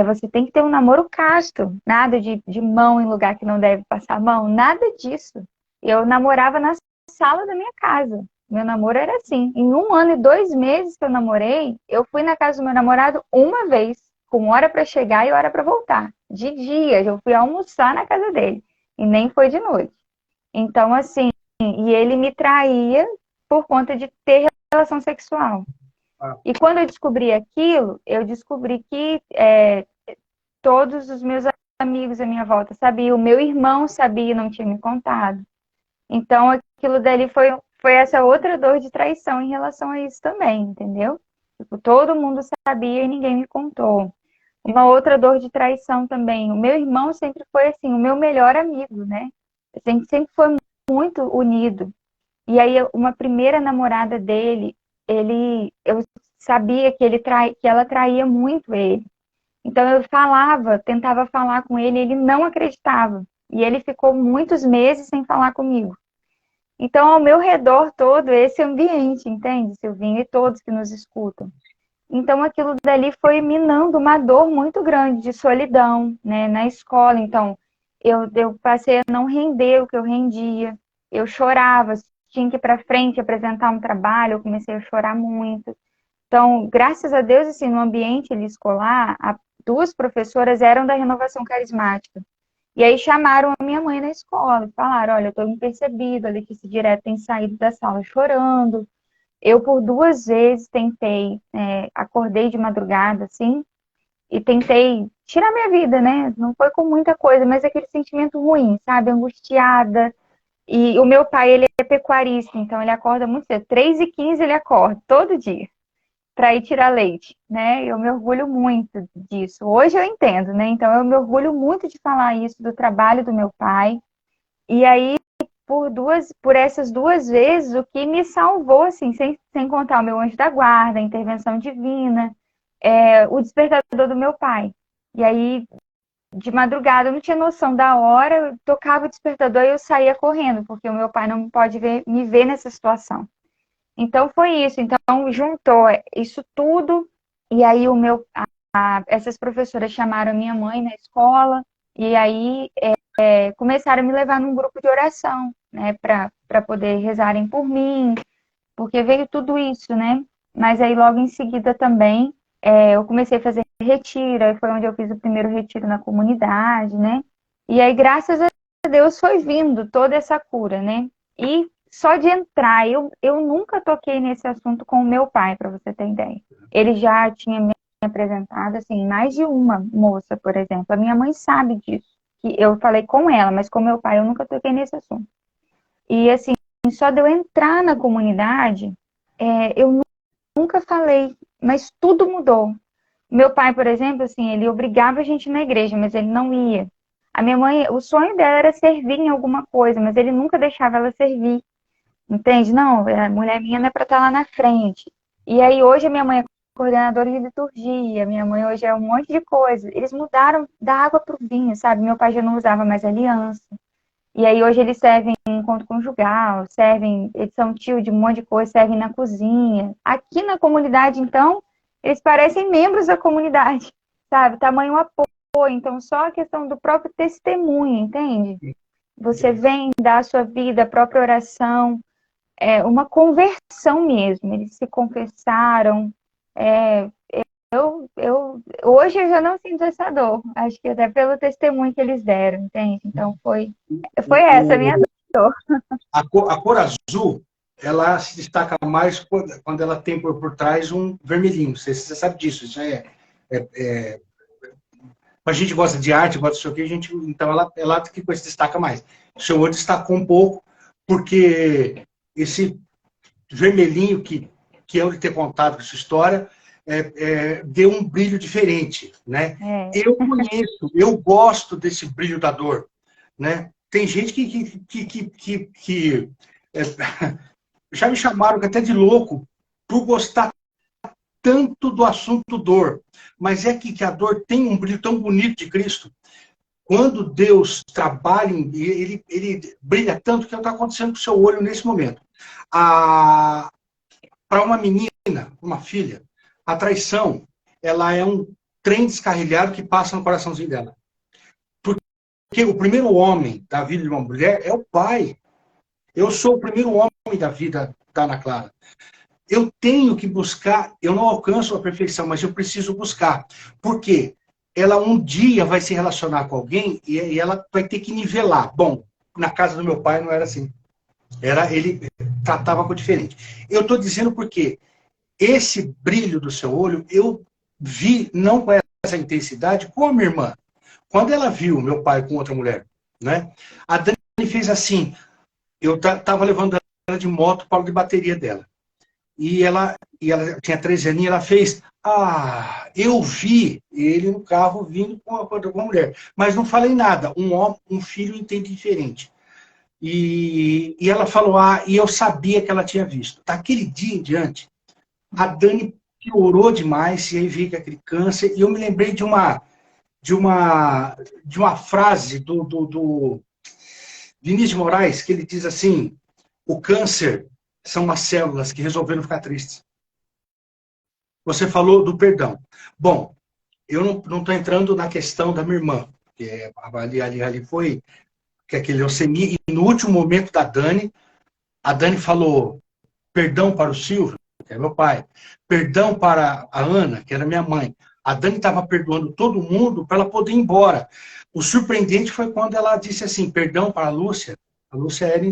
Você tem que ter um namoro casto. Nada de mão em lugar que não deve passar mão. Nada disso. Eu namorava na sala da minha casa. Meu namoro era assim. Em 1 ano e 2 meses que eu namorei, eu fui na casa do meu namorado uma vez, com hora para chegar e hora para voltar. De dia, eu fui almoçar na casa dele. E nem foi de noite. Então, assim, e ele me traía por conta de ter relação sexual. E quando eu descobri aquilo, eu descobri que todos os meus amigos à minha volta sabiam, o meu irmão sabia e não tinha me contado. Então, aquilo dali foi essa outra dor de traição em relação a isso também, entendeu? Tipo, todo mundo sabia e ninguém me contou. Uma outra dor de traição também. O meu irmão sempre foi assim, o meu melhor amigo, né? A gente sempre foi muito unido. E aí, uma primeira namorada dele, eu sabia que ela traía muito ele. Então, eu tentava falar com ele, ele não acreditava. E ele ficou muitos meses sem falar comigo. Então, ao meu redor todo, esse ambiente, entende, Silvinho? E todos que nos escutam. Então, aquilo dali foi minando uma dor muito grande de solidão, né, na escola. Então, eu passei a não render o que eu rendia. Eu chorava, tinha que ir para frente apresentar um trabalho, eu comecei a chorar muito. Então, graças a Deus, assim, no ambiente ali escolar, 2 professoras eram da Renovação Carismática. E aí chamaram a minha mãe na escola e falaram, olha, eu estou impercebida, a Letícia direto tem saído da sala chorando. Eu, por 2 vezes, tentei, acordei de madrugada, assim, e tentei tirar minha vida, né? Não foi com muita coisa, mas aquele sentimento ruim, sabe? Angustiada. E o meu pai, ele é pecuarista, então ele acorda muito cedo. 3h15 ele acorda, todo dia, para ir tirar leite, né? Eu me orgulho muito disso. Hoje eu entendo, né? Então eu me orgulho muito de falar isso do trabalho do meu pai. E aí, por essas 2 vezes, o que me salvou, assim, sem contar o meu anjo da guarda, a intervenção divina, o despertador do meu pai. E aí, de madrugada, eu não tinha noção da hora, eu tocava o despertador e eu saía correndo, porque o meu pai não pode me ver nessa situação. Então, foi isso. Então, juntou isso tudo, e aí essas professoras chamaram a minha mãe na escola, e aí começaram a me levar num grupo de oração, né, para poder rezarem por mim, porque veio tudo isso, né? Mas aí, logo em seguida também, eu comecei a fazer retiro, aí foi onde eu fiz o primeiro retiro na comunidade, né? E aí, graças a Deus, foi vindo toda essa cura, né? E só de entrar, eu nunca toquei nesse assunto com o meu pai, para você ter ideia. Ele já tinha me apresentado, assim, mais de uma moça, por exemplo. A minha mãe sabe disso, que eu falei com ela, mas com meu pai eu nunca toquei nesse assunto. E, assim, só de eu entrar na comunidade, eu nunca falei, mas tudo mudou. Meu pai, por exemplo, assim, ele obrigava a gente ir na igreja, mas ele não ia. A minha mãe, o sonho dela era servir em alguma coisa, mas ele nunca deixava ela servir. Entende? Não, a mulher minha não é para estar lá na frente. E aí hoje a minha mãe é coordenadora de liturgia, minha mãe hoje é um monte de coisa. Eles mudaram da água para o vinho, sabe? Meu pai já não usava mais aliança. E aí hoje eles servem em encontro conjugal, eles são tio de um monte de coisa, servem na cozinha. Aqui na comunidade, então, eles parecem membros da comunidade, sabe? Tamanho apoio. Então, só a questão do próprio testemunho, entende? Você vem dar a sua vida, a própria oração, uma conversão mesmo. Eles se confessaram. Hoje eu já não sinto essa dor. Acho que até pelo testemunho que eles deram, entende? Então, foi essa a minha dor. A cor azul, ela se destaca mais quando ela tem por trás um vermelhinho. Você sabe disso. Isso a gente gosta de arte, gosta disso aqui, então ela que se destaca mais. O seu olho destacou um pouco, porque esse vermelhinho que eu ter contado com essa história deu um brilho diferente, né? Eu conheço, eu gosto desse brilho da dor, né? Tem gente que já me chamaram até de louco por gostar tanto do assunto dor, mas é que a dor tem um brilho tão bonito de Cristo. Quando Deus trabalha, ele brilha tanto que é o que está acontecendo com o seu olho nesse momento. Para uma menina, uma filha, a traição, ela é um trem descarrilhado que passa no coraçãozinho dela. Porque o primeiro homem da vida de uma mulher é o pai. Eu sou o primeiro homem da vida da Ana Clara. Eu tenho que buscar, eu não alcanço a perfeição, mas eu preciso buscar. Por quê? Ela um dia vai se relacionar com alguém e ela vai ter que nivelar. Bom, na casa do meu pai não era assim. Ele tratava com diferente. Eu estou dizendo porque esse brilho do seu olho, eu vi, não com essa intensidade, com a minha irmã. Quando ela viu meu pai com outra mulher, né? A Dani fez assim, eu estava levando ela de moto para o de bateria dela. E ela tinha 13 aninhos, ela fez, eu vi ele no carro vindo com uma mulher, mas não falei nada, um filho entende diferente. E ela falou, e eu sabia que ela tinha visto. Daquele dia em diante, a Dani piorou demais, e aí veio aquele câncer, e eu me lembrei de uma frase do Vinícius de Moraes, que ele diz assim, o câncer são as células que resolveram ficar tristes. Você falou do perdão. Bom, eu não estou entrando na questão da minha irmã, que ali foi que aquele leucemia, e no último momento da Dani, a Dani falou perdão para o Silvio, que é meu pai, perdão para a Ana, que era minha mãe. A Dani estava perdoando todo mundo para ela poder ir embora. O surpreendente foi quando ela disse assim, perdão para a Lúcia. A Lúcia era,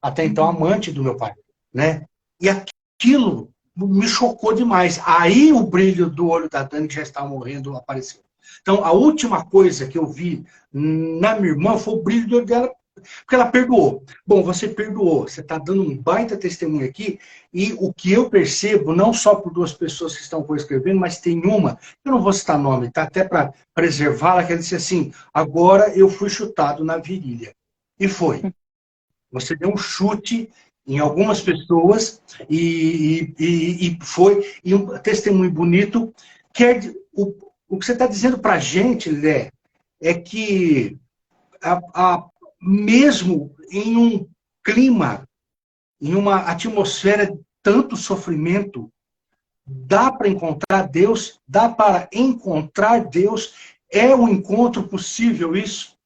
até então, amante do meu pai, né? E aquilo me chocou demais. Aí o brilho do olho da Dani, que já estava morrendo, apareceu. Então, a última coisa que eu vi na minha irmã foi o brilho do olho dela, porque ela perdoou. Bom, você perdoou, você está dando um baita testemunho aqui, e o que eu percebo, não só por duas pessoas que estão coescrevendo, mas tem uma, eu não vou citar nome, tá? Até para preservá-la, que ela disse assim, agora eu fui chutado na virilha. E foi. Você deu um chute em algumas pessoas e foi e um testemunho bonito. O que você está dizendo para a gente, Lé, é que a, a, mesmo em um clima, em uma atmosfera de tanto sofrimento, dá para encontrar Deus, dá para encontrar Deus. É um encontro possível isso?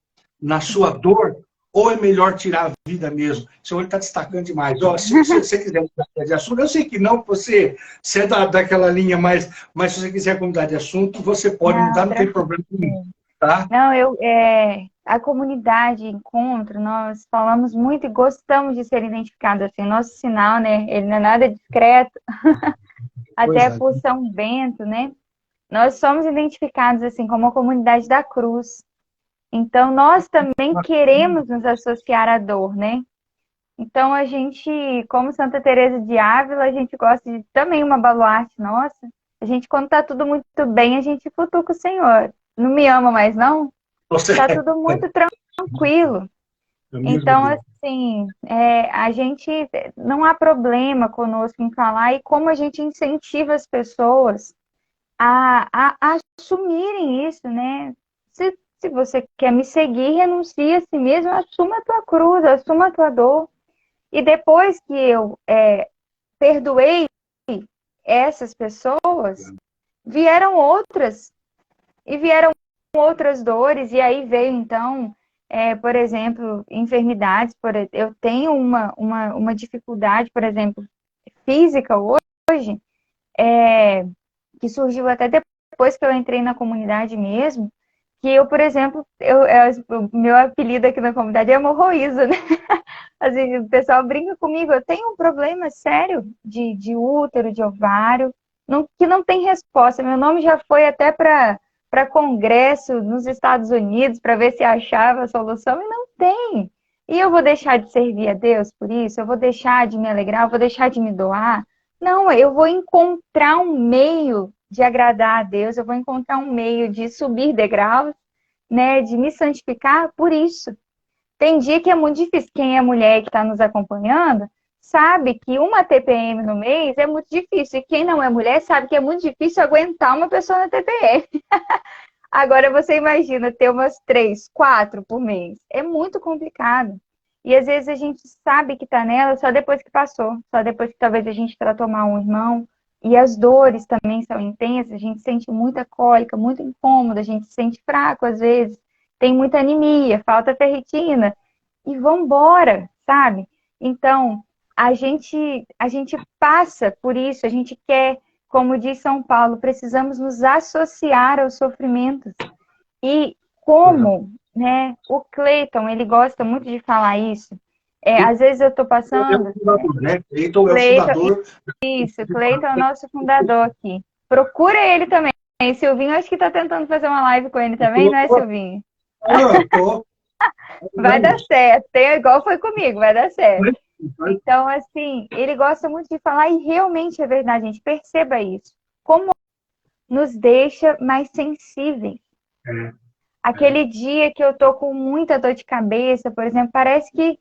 Na sua dor? Ou é melhor tirar a vida mesmo? O senhor está destacando demais. Ó, se você quiser mudar de assunto, eu sei que não, você é daquela linha, mas se você quiser mudar de assunto, você pode mudar, não tem problema nenhum. Tá? Não, a comunidade, encontro, nós falamos muito e gostamos de ser identificados assim. Nosso sinal, né? Ele não é nada discreto, até por São Bento, né? Nós somos identificados assim como a comunidade da cruz. Então, nós também queremos nos associar à dor, né? Então, a gente, como Santa Teresa de Ávila, a gente gosta de também uma baluarte nossa. A gente, quando tá tudo muito bem, a gente futuca o Senhor. Não me ama mais, não? Tá tudo muito tranquilo. Então, assim, a gente não há problema conosco em falar e como a gente incentiva as pessoas a assumirem isso, né? Se você quer me seguir, renuncie a si mesmo, assuma a tua cruz, assuma a tua dor. E depois que eu perdoei essas pessoas, vieram outras. E vieram outras dores, e aí veio, então, por exemplo, enfermidades. Eu tenho uma dificuldade, por exemplo, física hoje, que surgiu até depois que eu entrei na comunidade mesmo, que eu, por exemplo, o meu apelido aqui na comunidade é hemorroísa, né? Assim, o pessoal brinca comigo, eu tenho um problema sério de útero, de ovário, que não tem resposta. Meu nome já foi até para congresso nos Estados Unidos para ver se achava a solução e não tem. E eu vou deixar de servir a Deus por isso? Eu vou deixar de me alegrar? Eu vou deixar de me doar? Não, eu vou encontrar um meio de agradar a Deus, eu vou encontrar um meio de subir degraus, né, de me santificar por isso. Tem dia que é muito difícil. Quem é mulher que está nos acompanhando sabe que uma TPM no mês é muito difícil. E quem não é mulher sabe que é muito difícil aguentar uma pessoa na TPM. Agora você imagina ter umas 3, 4 por mês. É muito complicado. E às vezes a gente sabe que está nela só depois que passou. Só depois que talvez a gente tratou mal um irmão. E as dores também são intensas. A gente sente muita cólica, muito incômodo. A gente se sente fraco às vezes. Tem muita anemia, falta ferritina. E vambora, sabe? Então, a gente passa por isso. A gente quer, como diz São Paulo, precisamos nos associar aos sofrimentos. E como, né, o Cleiton, ele gosta muito de falar isso. Às vezes eu estou passando... É o fundador, né? Cleiton é o fundador. Isso, Cleiton é o nosso fundador aqui. Procura ele também. Silvinho, acho que está tentando fazer uma live com ele também, não é, Silvinho? Vai dar certo. Igual foi comigo, vai dar certo. Então, assim, ele gosta muito de falar e realmente é verdade, gente. Perceba isso. Como nos deixa mais sensíveis. Aquele dia que eu tô com muita dor de cabeça, por exemplo, parece que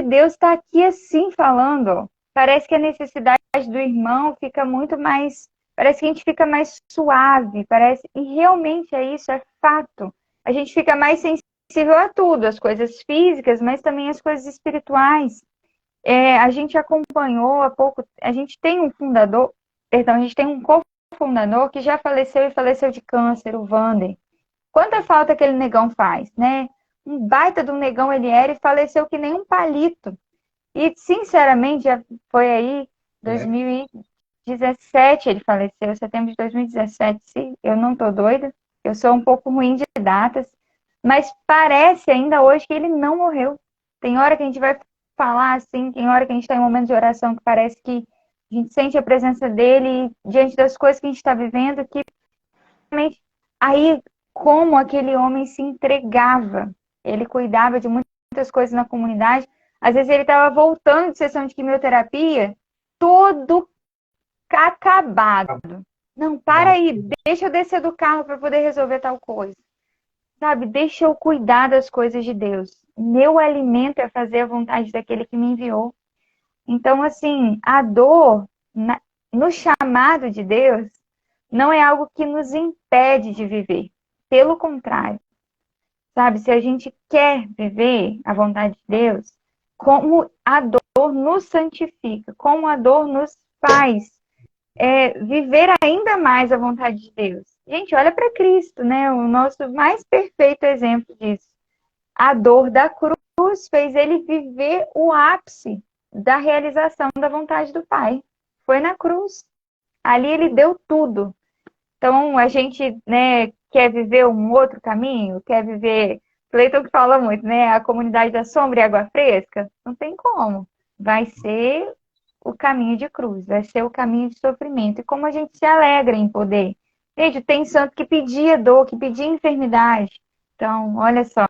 Deus está aqui assim falando. Ó. Parece que a necessidade do irmão fica muito mais... Parece que a gente fica mais suave. E realmente é isso, é fato. A gente fica mais sensível a tudo, as coisas físicas, mas também as coisas espirituais. A gente acompanhou há pouco... A gente tem um fundador... Perdão, a gente tem um cofundador que já faleceu e faleceu de câncer, o Vander. Quanta falta aquele negão faz, né? Um baita de um negão ele era e faleceu que nem um palito. E, sinceramente, já foi aí, 2017 ele faleceu, setembro de 2017. Se eu não tô doida, eu sou um pouco ruim de datas, mas parece ainda hoje que ele não morreu. Tem hora que a gente vai falar assim, tem hora que a gente está em um momento de oração que parece que a gente sente a presença dele diante das coisas que a gente está vivendo, que realmente aí como aquele homem se entregava. Ele cuidava de muitas coisas na comunidade. Às vezes ele estava voltando de sessão de quimioterapia, todo acabado. Não, para aí, deixa eu descer do carro para poder resolver tal coisa. Sabe, deixa eu cuidar das coisas de Deus. meu alimento é fazer a vontade daquele que me enviou. Então, assim, a dor no chamado de Deus não é algo que nos impede de viver. Pelo contrário, sabe? Se a gente quer viver a vontade de Deus, como a dor nos santifica, como a dor nos faz viver ainda mais a vontade de Deus. Gente, olha para Cristo, né? O nosso mais perfeito exemplo disso. A dor da cruz fez ele viver o ápice da realização da vontade do Pai. Foi na cruz. Ali ele deu tudo. Então, a gente, né, quer viver um outro caminho, quer viver... Cleiton que fala muito, né? A comunidade da sombra e água fresca. Não tem como. Vai ser o caminho de cruz, vai ser o caminho de sofrimento. E como a gente se alegra em poder. Gente, tem santo que pedia dor, que pedia enfermidade. Então, olha só,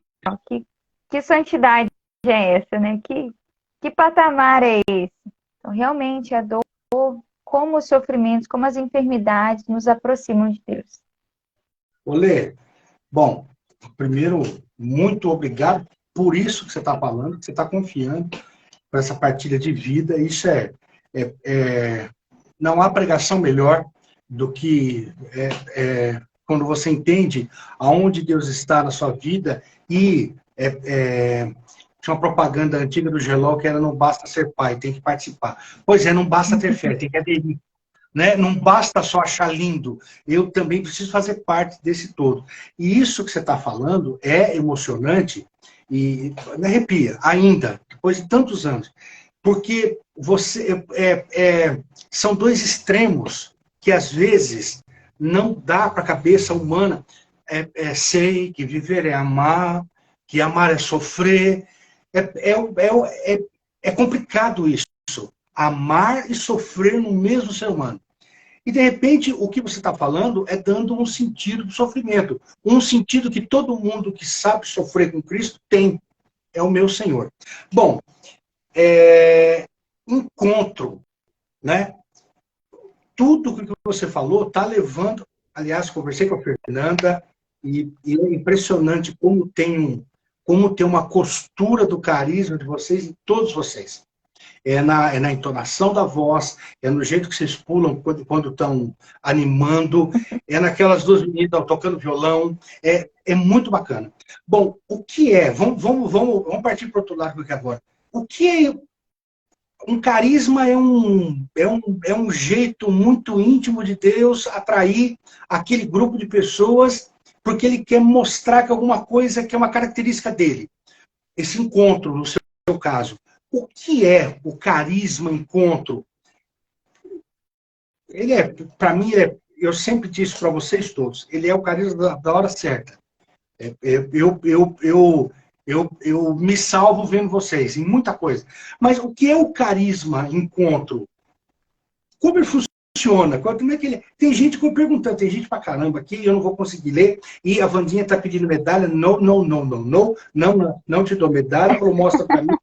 que santidade é essa, né? Que patamar é esse? Então, realmente, a dor, como os sofrimentos, como as enfermidades nos aproximam de Deus. Olê, bom, primeiro, muito obrigado por isso que você está falando, que você está confiando por essa partilha de vida. Isso não há pregação melhor do que quando você entende aonde Deus está na sua vida e tinha uma propaganda antiga do Gelol que era: não basta ser pai, tem que participar. Pois é, não basta ter fé, tem que aderir. Né? Não basta só achar lindo, eu também preciso fazer parte desse todo. E isso que você está falando é emocionante e me arrepia ainda, depois de tantos anos. Porque são dois extremos que às vezes não dá para a cabeça humana. Sei que viver é amar, que amar é sofrer. É complicado isso. Amar e sofrer no mesmo ser humano. E, de repente, o que você está falando é dando um sentido do sofrimento. Um sentido que todo mundo que sabe sofrer com Cristo tem. É o meu Senhor. Bom, encontro, né? Tudo o que você falou está levando... Aliás, conversei com a Fernanda e é impressionante como tem uma costura do carisma de vocês em todos vocês. É na entonação da voz, é no jeito que vocês pulam quando estão animando, é naquelas duas meninas tocando violão, é muito bacana. Bom, o que é? Vamos partir para o outro lado aqui agora. O que é um carisma? É um jeito muito íntimo de Deus atrair aquele grupo de pessoas, porque ele quer mostrar que alguma coisa que é uma característica dele. Esse encontro, no seu caso. O que é o carisma encontro? Para mim, eu sempre disse para vocês todos, ele é o carisma da hora certa. Eu me salvo vendo vocês em muita coisa. Mas o que é o carisma encontro? Como ele funciona? Como é que ele... Tem gente perguntando, tem gente pra caramba aqui, eu não vou conseguir ler, e a Wandinha está pedindo medalha. Não te dou medalha, ou mostra para mim.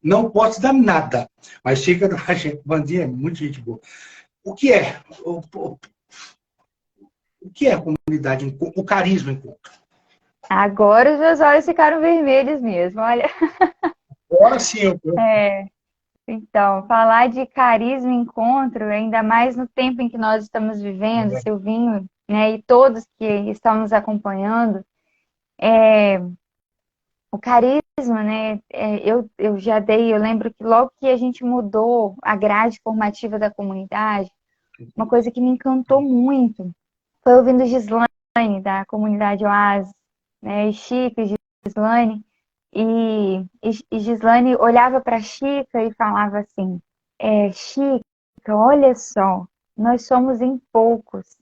Não posso dar nada, mas fica a gente. Vandinha é muito gente boa. O que é? O que é a comunidade? O carisma encontro? Agora os meus olhos ficaram vermelhos mesmo, olha. Agora sim. Então, falar de carisma encontro, ainda mais no tempo em que nós estamos vivendo, Silvinho, né, e todos que estão nos acompanhando, o carisma, né? Eu já dei, eu lembro que logo que a gente mudou a grade formativa da comunidade, uma coisa que me encantou muito foi ouvindo Gislane, da comunidade Oasis, né? E Chico e Gislane, e Gislane olhava para Chica e falava assim: Chica, olha só, nós somos em poucos,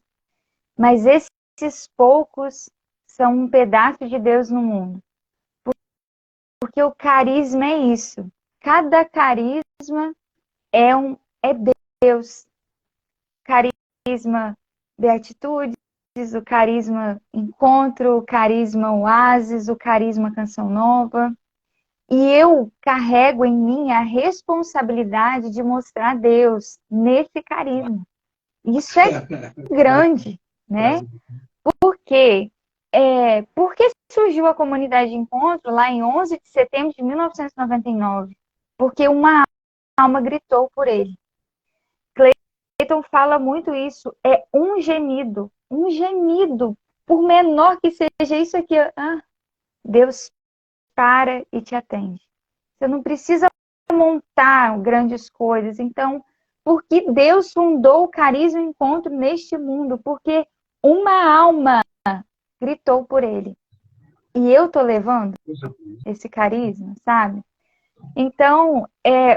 mas esses poucos são um pedaço de Deus no mundo. Porque o carisma é isso. Cada carisma é Deus. Carisma Beatitudes, o carisma Encontro, o carisma Oásis, o carisma Canção Nova. E eu carrego em mim a responsabilidade de mostrar Deus nesse carisma. Isso é grande, né? Porque por que surgiu a comunidade de encontro lá em 11 de setembro de 1999? Porque uma alma gritou por ele. Clayton fala muito isso, é um gemido, por menor que seja isso aqui, Deus para e te atende. Você não precisa montar grandes coisas. Então, por que Deus fundou o Carisma Encontro neste mundo? Porque uma alma gritou por ele. E eu tô levando esse carisma, sabe? Então,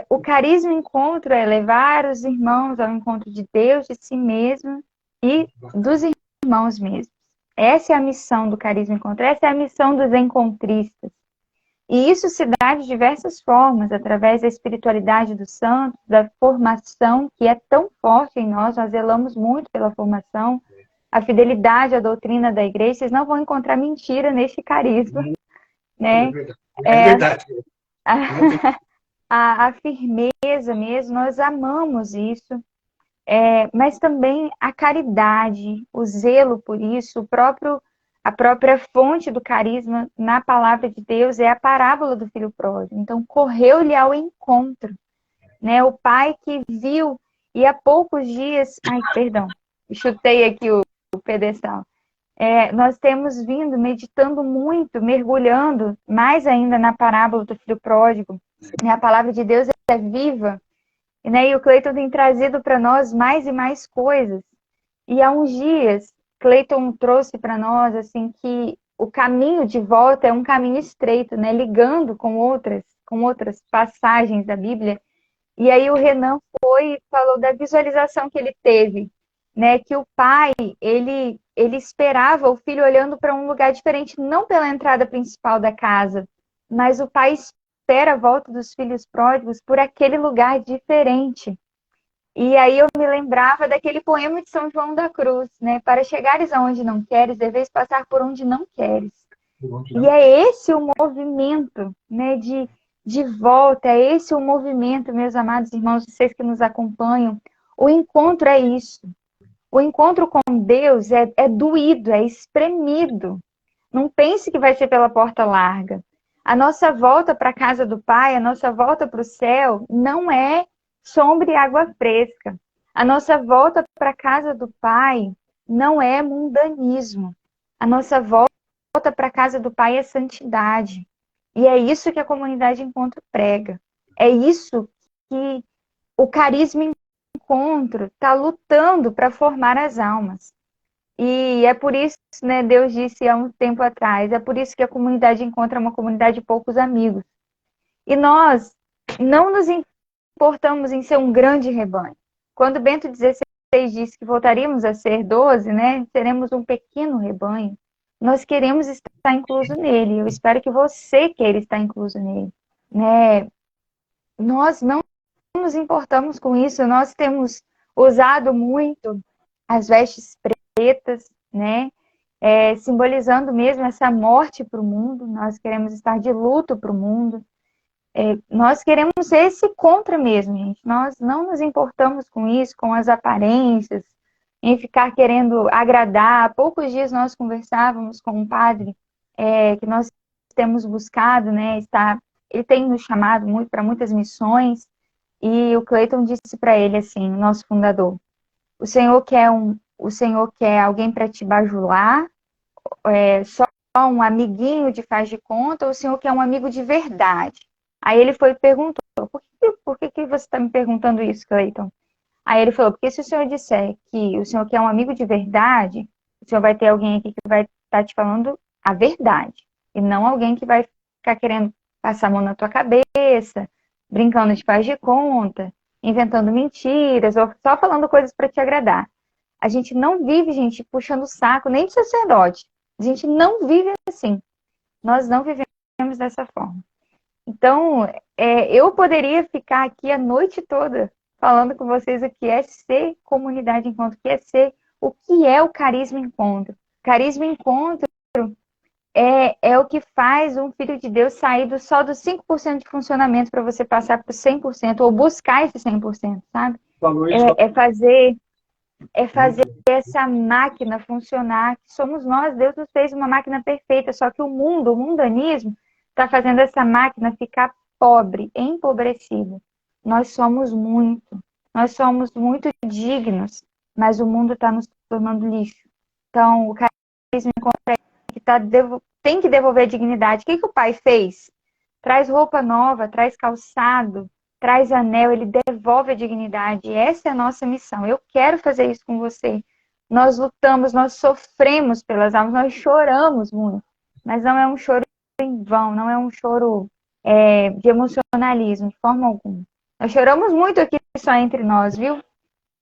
o Carisma Encontro é levar os irmãos ao encontro de Deus, de si mesmo e dos irmãos mesmos. Essa é a missão do Carisma Encontro, essa é a missão dos encontristas. E isso se dá de diversas formas, através da espiritualidade dos santos, da formação, que é tão forte em nós zelamos muito pela formação, a fidelidade à doutrina da igreja. Vocês não vão encontrar mentira neste carisma, né? É verdade. A firmeza mesmo, nós amamos isso, mas também a caridade, o zelo por isso, a própria fonte do carisma na palavra de Deus é a parábola do filho pródigo. Então, correu-lhe ao encontro, né? O pai que viu, e há poucos dias... Ai, perdão, chutei aqui o pedestal. Nós temos vindo meditando muito, mergulhando mais ainda na parábola do filho pródigo. A palavra de Deus é viva, né? E o Clayton tem trazido para nós mais e mais coisas. E há uns dias, Clayton trouxe para nós assim que o caminho de volta é um caminho estreito, né? Ligando com outras passagens da Bíblia. E aí o Renan foi e falou da visualização que ele teve, né? Que o pai, ele esperava o filho olhando para um lugar diferente, não pela entrada principal da casa, mas o pai espera a volta dos filhos pródigos por aquele lugar diferente. E aí eu me lembrava daquele poema de São João da Cruz, né? Para chegares aonde não queres, deveis passar por onde não queres. E é esse o movimento, né, de volta, é esse o movimento, meus amados irmãos, vocês que nos acompanham. O encontro é isso. O encontro com Deus é doído, é espremido. Não pense que vai ser pela porta larga. A nossa volta para a casa do Pai, a nossa volta para o céu, não é sombra e água fresca. A nossa volta para a casa do Pai não é mundanismo. A nossa volta para a casa do Pai é santidade. E é isso que a comunidade Encontro prega. É isso que o Carisma Encontro está lutando para formar as almas. E é por isso, né, Deus disse há um tempo atrás, é por isso que a comunidade Encontro é uma comunidade de poucos amigos. E nós não nos importamos em ser um grande rebanho. Quando Bento XVI disse que voltaríamos a ser 12, né, seremos um pequeno rebanho, nós queremos estar incluso nele. Eu espero que você queira estar incluso nele, né? Nós não nos importamos com isso, nós temos usado muito as vestes pretas, né? Simbolizando mesmo essa morte para o mundo. Nós queremos estar de luto para o mundo. Nós queremos ser esse contra mesmo, gente. Nós não nos importamos com isso, com as aparências, em ficar querendo agradar. Há poucos dias nós conversávamos com um padre que nós temos buscado, né? Ele tem nos chamado muito para muitas missões, e o Clayton disse para ele assim, nosso fundador: o Senhor quer alguém para te bajular, só um amiguinho de faz de conta, ou o Senhor quer um amigo de verdade? Aí ele foi e perguntou: por que você está me perguntando isso, Clayton? Aí ele falou: porque se o senhor disser que o senhor quer um amigo de verdade, o senhor vai ter alguém aqui que vai estar te falando a verdade, e não alguém que vai ficar querendo passar a mão na tua cabeça, brincando de faz de conta, inventando mentiras, ou só falando coisas para te agradar. A gente não vive, gente, puxando o saco, nem de sacerdote. A gente não vive assim. Nós não vivemos dessa forma. Então, eu poderia ficar aqui a noite toda falando com vocês o que é ser comunidade Encontro, o que é o Carisma Encontro. Carisma Encontro é o que faz um filho de Deus sair só dos 5% de funcionamento para você passar para o 100%, ou buscar esse 100%, sabe? É fazer essa máquina funcionar, que somos nós. Deus nos fez uma máquina perfeita, só que o mundo, o mundanismo, está fazendo essa máquina ficar pobre, empobrecida. Nós somos muito dignos, mas o mundo está nos tornando lixo. Então, o carisma que tem que devolver a dignidade. O que o pai fez? Traz roupa nova, traz calçado, traz anel, ele devolve a dignidade. Essa é a nossa missão. Eu quero fazer isso com você. Nós lutamos, nós sofremos pelas almas, nós choramos muito. Mas não é um choro em vão, não é um choro de emocionalismo, de forma alguma. Nós choramos muito aqui só entre nós, viu?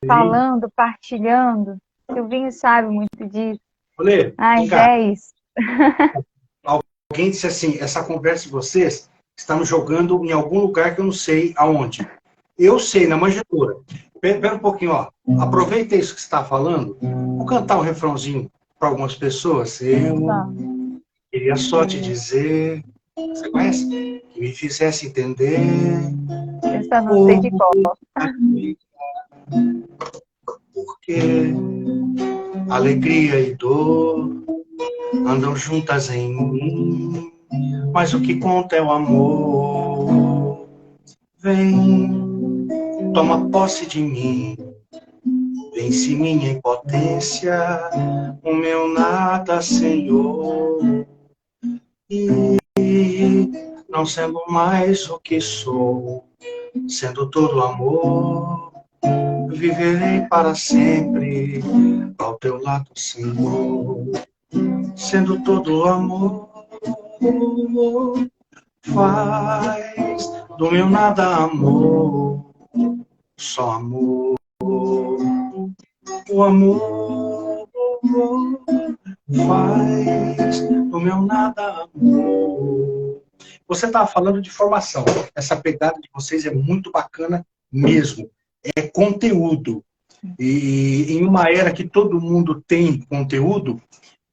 Falando, partilhando. Silvinho sabe muito disso. Olê, Mas é isso. Alguém disse assim, essa conversa de vocês está me jogando em algum lugar que eu não sei aonde. Eu sei, na manjedoura. Espera um pouquinho, ó. Aproveita isso que você está falando. Vou cantar um refrãozinho para algumas pessoas. Eu queria só te dizer... Você conhece? Que me fizesse entender... Eu só não sei de qual. Porque alegria e dor andam juntas em mim, mas o que conta é o amor. Vem, toma posse de mim, vence minha impotência, o meu nada, Senhor. E não sendo mais o que sou, sendo todo amor, viverei para sempre ao teu lado, Senhor. Sendo todo amor, faz do meu nada amor, só amor. O amor faz do meu nada amor. Você estava falando de formação. Essa pegada de vocês é muito bacana mesmo. É conteúdo. E em uma era que todo mundo tem conteúdo,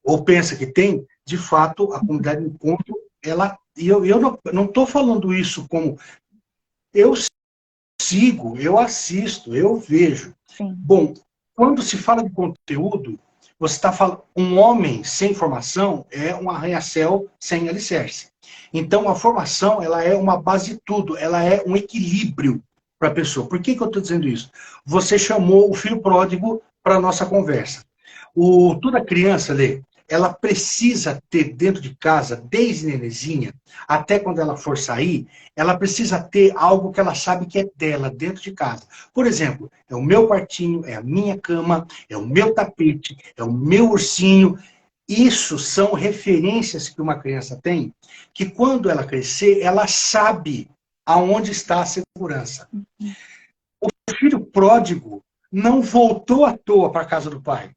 ou pensa que tem, de fato, a comunidade de encontro, ela... E eu não estou falando isso como... Eu sigo, eu assisto, eu vejo. Sim. Bom, quando se fala de conteúdo, você está falando... Um homem sem formação é um arranha-céu sem alicerce. Então, a formação, ela é uma base de tudo, ela é um equilíbrio para a pessoa. Por que eu estou dizendo isso? Você chamou o filho pródigo para a nossa conversa. Toda criança, Lê, ela precisa ter dentro de casa, desde nenezinha, até quando ela for sair, ela precisa ter algo que ela sabe que é dela, dentro de casa. Por exemplo, é o meu quartinho, é a minha cama, é o meu tapete, é o meu ursinho. Isso são referências que uma criança tem, que quando ela crescer, ela sabe aonde está a segurança. O filho pródigo não voltou à toa para a casa do pai.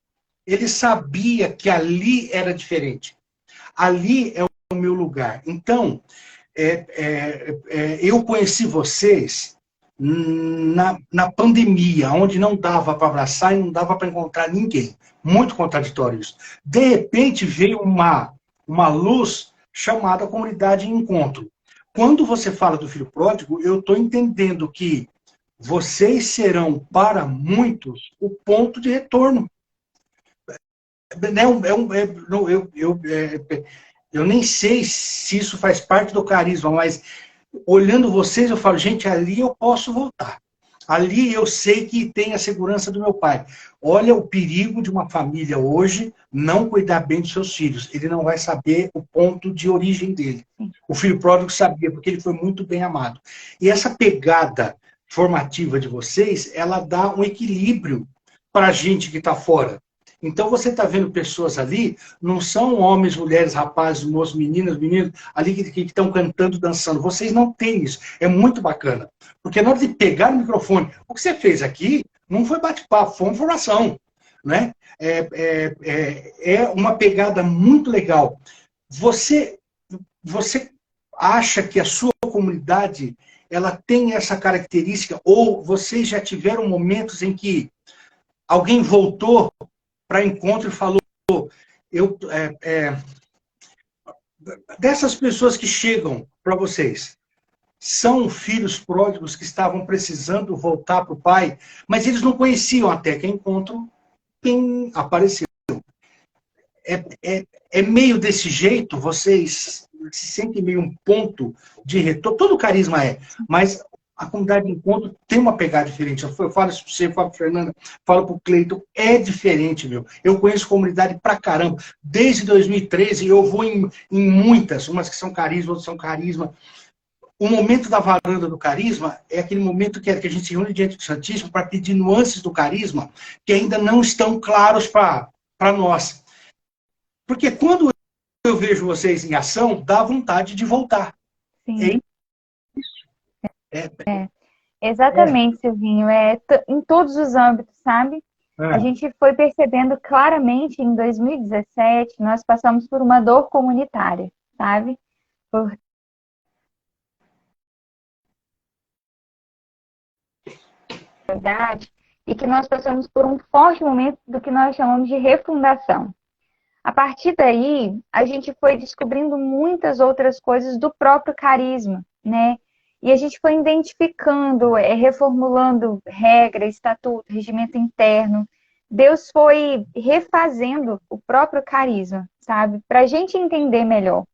Ele sabia que ali era diferente. Ali é o meu lugar. Então, eu conheci vocês na pandemia, onde não dava para abraçar e não dava para encontrar ninguém. Muito contraditório isso. De repente veio uma luz chamada Comunidade Encontro. Quando você fala do filho pródigo, eu estou entendendo que vocês serão, para muitos, o ponto de retorno. Eu nem sei se isso faz parte do carisma, mas olhando vocês, eu falo, gente, ali eu posso voltar. Ali eu sei que tem a segurança do meu pai. Olha o perigo de uma família hoje não cuidar bem dos seus filhos. Ele não vai saber o ponto de origem dele. O filho pródigo sabia, porque ele foi muito bem amado. E essa pegada formativa de vocês, ela dá um equilíbrio para a gente que está fora. Então você está vendo pessoas ali, não são homens, mulheres, rapazes, moços, meninas, meninos, ali que estão cantando, dançando. Vocês não têm isso. É muito bacana. Porque na hora de pegar o microfone, o que você fez aqui não foi bate-papo, foi uma formação. Né? É uma pegada muito legal. Você acha que a sua comunidade ela tem essa característica, ou vocês já tiveram momentos em que alguém voltou para encontro e falou, dessas pessoas que chegam para vocês, são filhos pródigos que estavam precisando voltar para o pai, mas eles não conheciam até que encontro pim, apareceu. É meio desse jeito, vocês se sentem meio um ponto de retorno. Todo carisma é, mas a comunidade de encontro tem uma pegada diferente. Eu falo isso para você, eu falo para Fernanda, falo para o Cleiton, é diferente, meu. Eu conheço comunidade pra caramba. Desde 2013 eu vou em muitas, umas que são carisma, outras são carisma. O momento da varanda do carisma é aquele momento que a gente se reúne diante do Santíssimo para pedir nuances do carisma que ainda não estão claros para nós. Porque quando eu vejo vocês em ação, dá vontade de voltar. Sim. É, Exatamente, Silvinho. Em todos os âmbitos, sabe? A gente foi percebendo claramente em 2017, nós passamos por uma dor comunitária, sabe? Por verdade, e que nós passamos por um forte momento do que nós chamamos de refundação. A partir daí, a gente foi descobrindo muitas outras coisas do próprio carisma, né? E a gente foi identificando, reformulando regra, estatuto, regimento interno. Deus foi refazendo o próprio carisma, sabe? Para a gente entender melhor.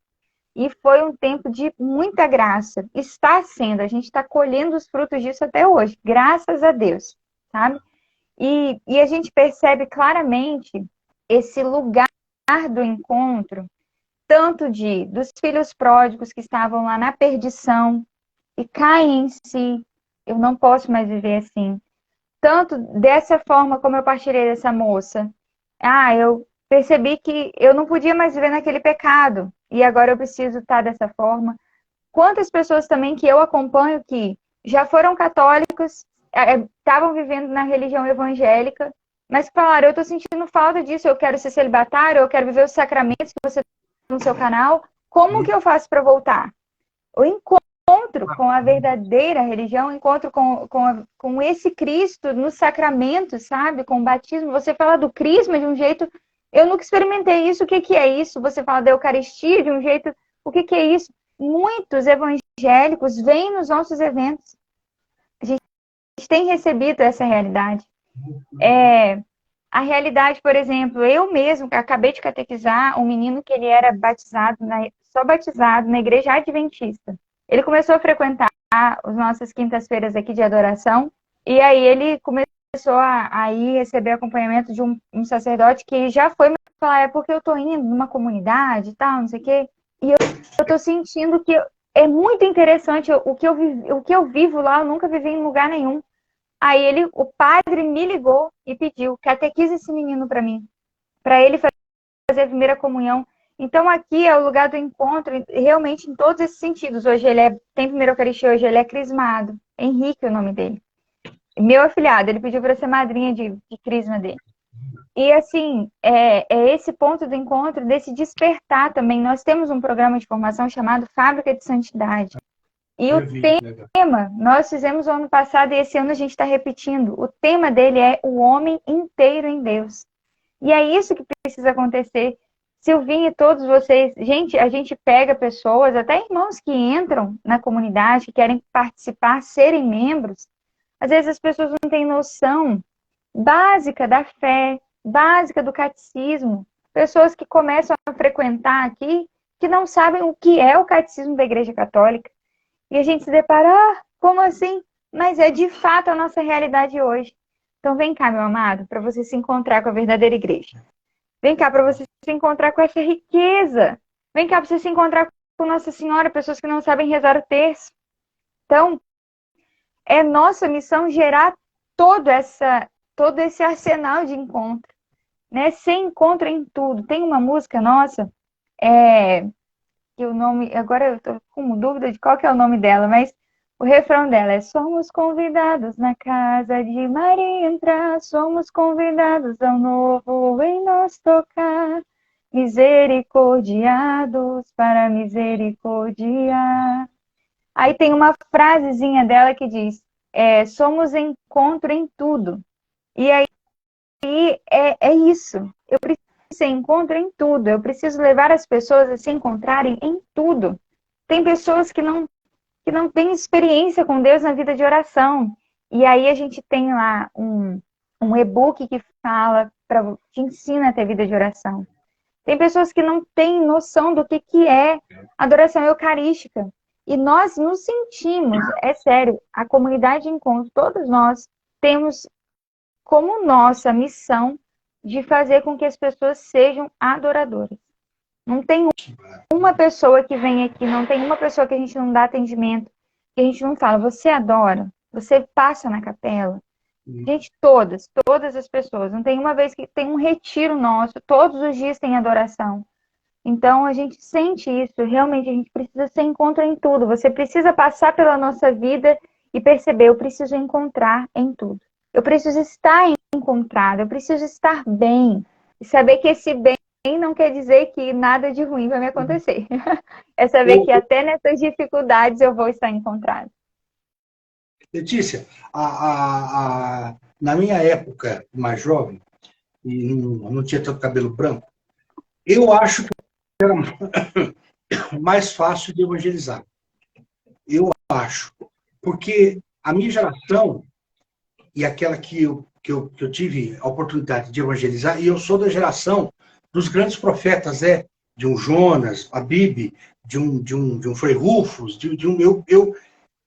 E foi um tempo de muita graça. Está sendo, a gente está colhendo os frutos disso até hoje, graças a Deus, sabe? E a gente percebe claramente esse lugar do encontro, tanto dos filhos pródigos que estavam lá na perdição e caem em si, eu não posso mais viver assim. Tanto dessa forma como eu partilhei dessa moça. Eu percebi que eu não podia mais viver naquele pecado e agora eu preciso estar dessa forma. Quantas pessoas também que eu acompanho que já foram católicos, estavam vivendo na religião evangélica, mas que falaram, eu estou sentindo falta disso, eu quero ser celibatário, eu quero viver os sacramentos que você tem no seu canal, como que eu faço para voltar? O encontro com a verdadeira religião, o encontro com esse Cristo nos sacramentos, sabe? Com o batismo, você fala do crisma de um jeito, eu nunca experimentei isso, o que que é isso? Você fala da Eucaristia de um jeito, o que que é isso? Muitos evangélicos vêm nos nossos eventos. A gente tem recebido essa realidade. A realidade, por exemplo, eu mesmo acabei de catequizar um menino que ele era só batizado na igreja adventista. Ele começou a frequentar as nossas quintas-feiras aqui de adoração, e aí ele começou a ir receber acompanhamento de um sacerdote que já foi me falar, é porque eu tô indo numa comunidade e tal, não sei o quê, e eu tô sentindo que é muito interessante o que eu vivo lá, eu nunca vivi em lugar nenhum. Aí o padre me ligou e pediu, catequize esse menino para mim, para ele fazer a primeira comunhão. Então aqui é o lugar do encontro, realmente em todos esses sentidos. Hoje tem primeira Eucaristia, hoje ele é crismado. Henrique é o nome dele. Meu afilhado, ele pediu para ser madrinha de crisma dele. E assim, é esse ponto do encontro, desse despertar também. Nós temos um programa de formação chamado Fábrica de Santidade. E o tema, nós fizemos o ano passado e esse ano a gente está repetindo. O tema dele é o homem inteiro em Deus. E é isso que precisa acontecer. Silvinho e todos vocês, gente, a gente pega pessoas, até irmãos que entram na comunidade, que querem participar, serem membros. Às vezes as pessoas não têm noção básica da fé, básica do catecismo. Pessoas que começam a frequentar aqui, que não sabem o que é o catecismo da Igreja Católica. E a gente se depara, como assim? Mas é de fato a nossa realidade hoje. Então vem cá, meu amado, para você se encontrar com a verdadeira igreja. Vem cá para você se encontrar com essa riqueza. Vem cá para você se encontrar com Nossa Senhora, pessoas que não sabem rezar o terço. Então, é nossa missão gerar todo esse arsenal de encontro. Né? Ser encontro em tudo. Tem uma música nossa, que o nome, agora eu estou com dúvida de qual que é o nome dela, mas o refrão dela é: somos convidados na casa de Maria entrar, somos convidados ao novo em nós tocar, misericordiados para misericordiar. Aí tem uma frasezinha dela que diz, somos encontro em tudo. E aí é isso, eu preciso se encontra em tudo. Eu preciso levar as pessoas a se encontrarem em tudo. Tem pessoas que não têm experiência com Deus na vida de oração. E aí a gente tem lá um um e-book que fala, te ensina a ter vida de oração. Tem pessoas que não têm noção do que é adoração eucarística. E nós nos sentimos, é sério, a comunidade Encontro, todos nós temos como nossa missão de fazer com que as pessoas sejam adoradoras. Não tem uma pessoa que vem aqui, não tem uma pessoa que a gente não dá atendimento, que a gente não fala, você adora, você passa na capela. Gente, todas as pessoas. Não tem uma vez que tem um retiro nosso, todos os dias tem adoração. Então, a gente sente isso, realmente a gente precisa ser encontro em tudo. Você precisa passar pela nossa vida e perceber, eu preciso encontrar em tudo. Eu preciso estar encontrado, eu preciso estar bem. E saber que esse bem não quer dizer que nada de ruim vai me acontecer. É saber que até nessas dificuldades eu vou estar encontrado. Letícia, na minha época mais jovem, e não tinha tanto cabelo branco, eu acho que era mais fácil de evangelizar. Eu acho. Porque a minha geração, e aquela que eu tive a oportunidade de evangelizar, e eu sou da geração dos grandes profetas, de um Jonas, a Bibi, de um Frei Rufus,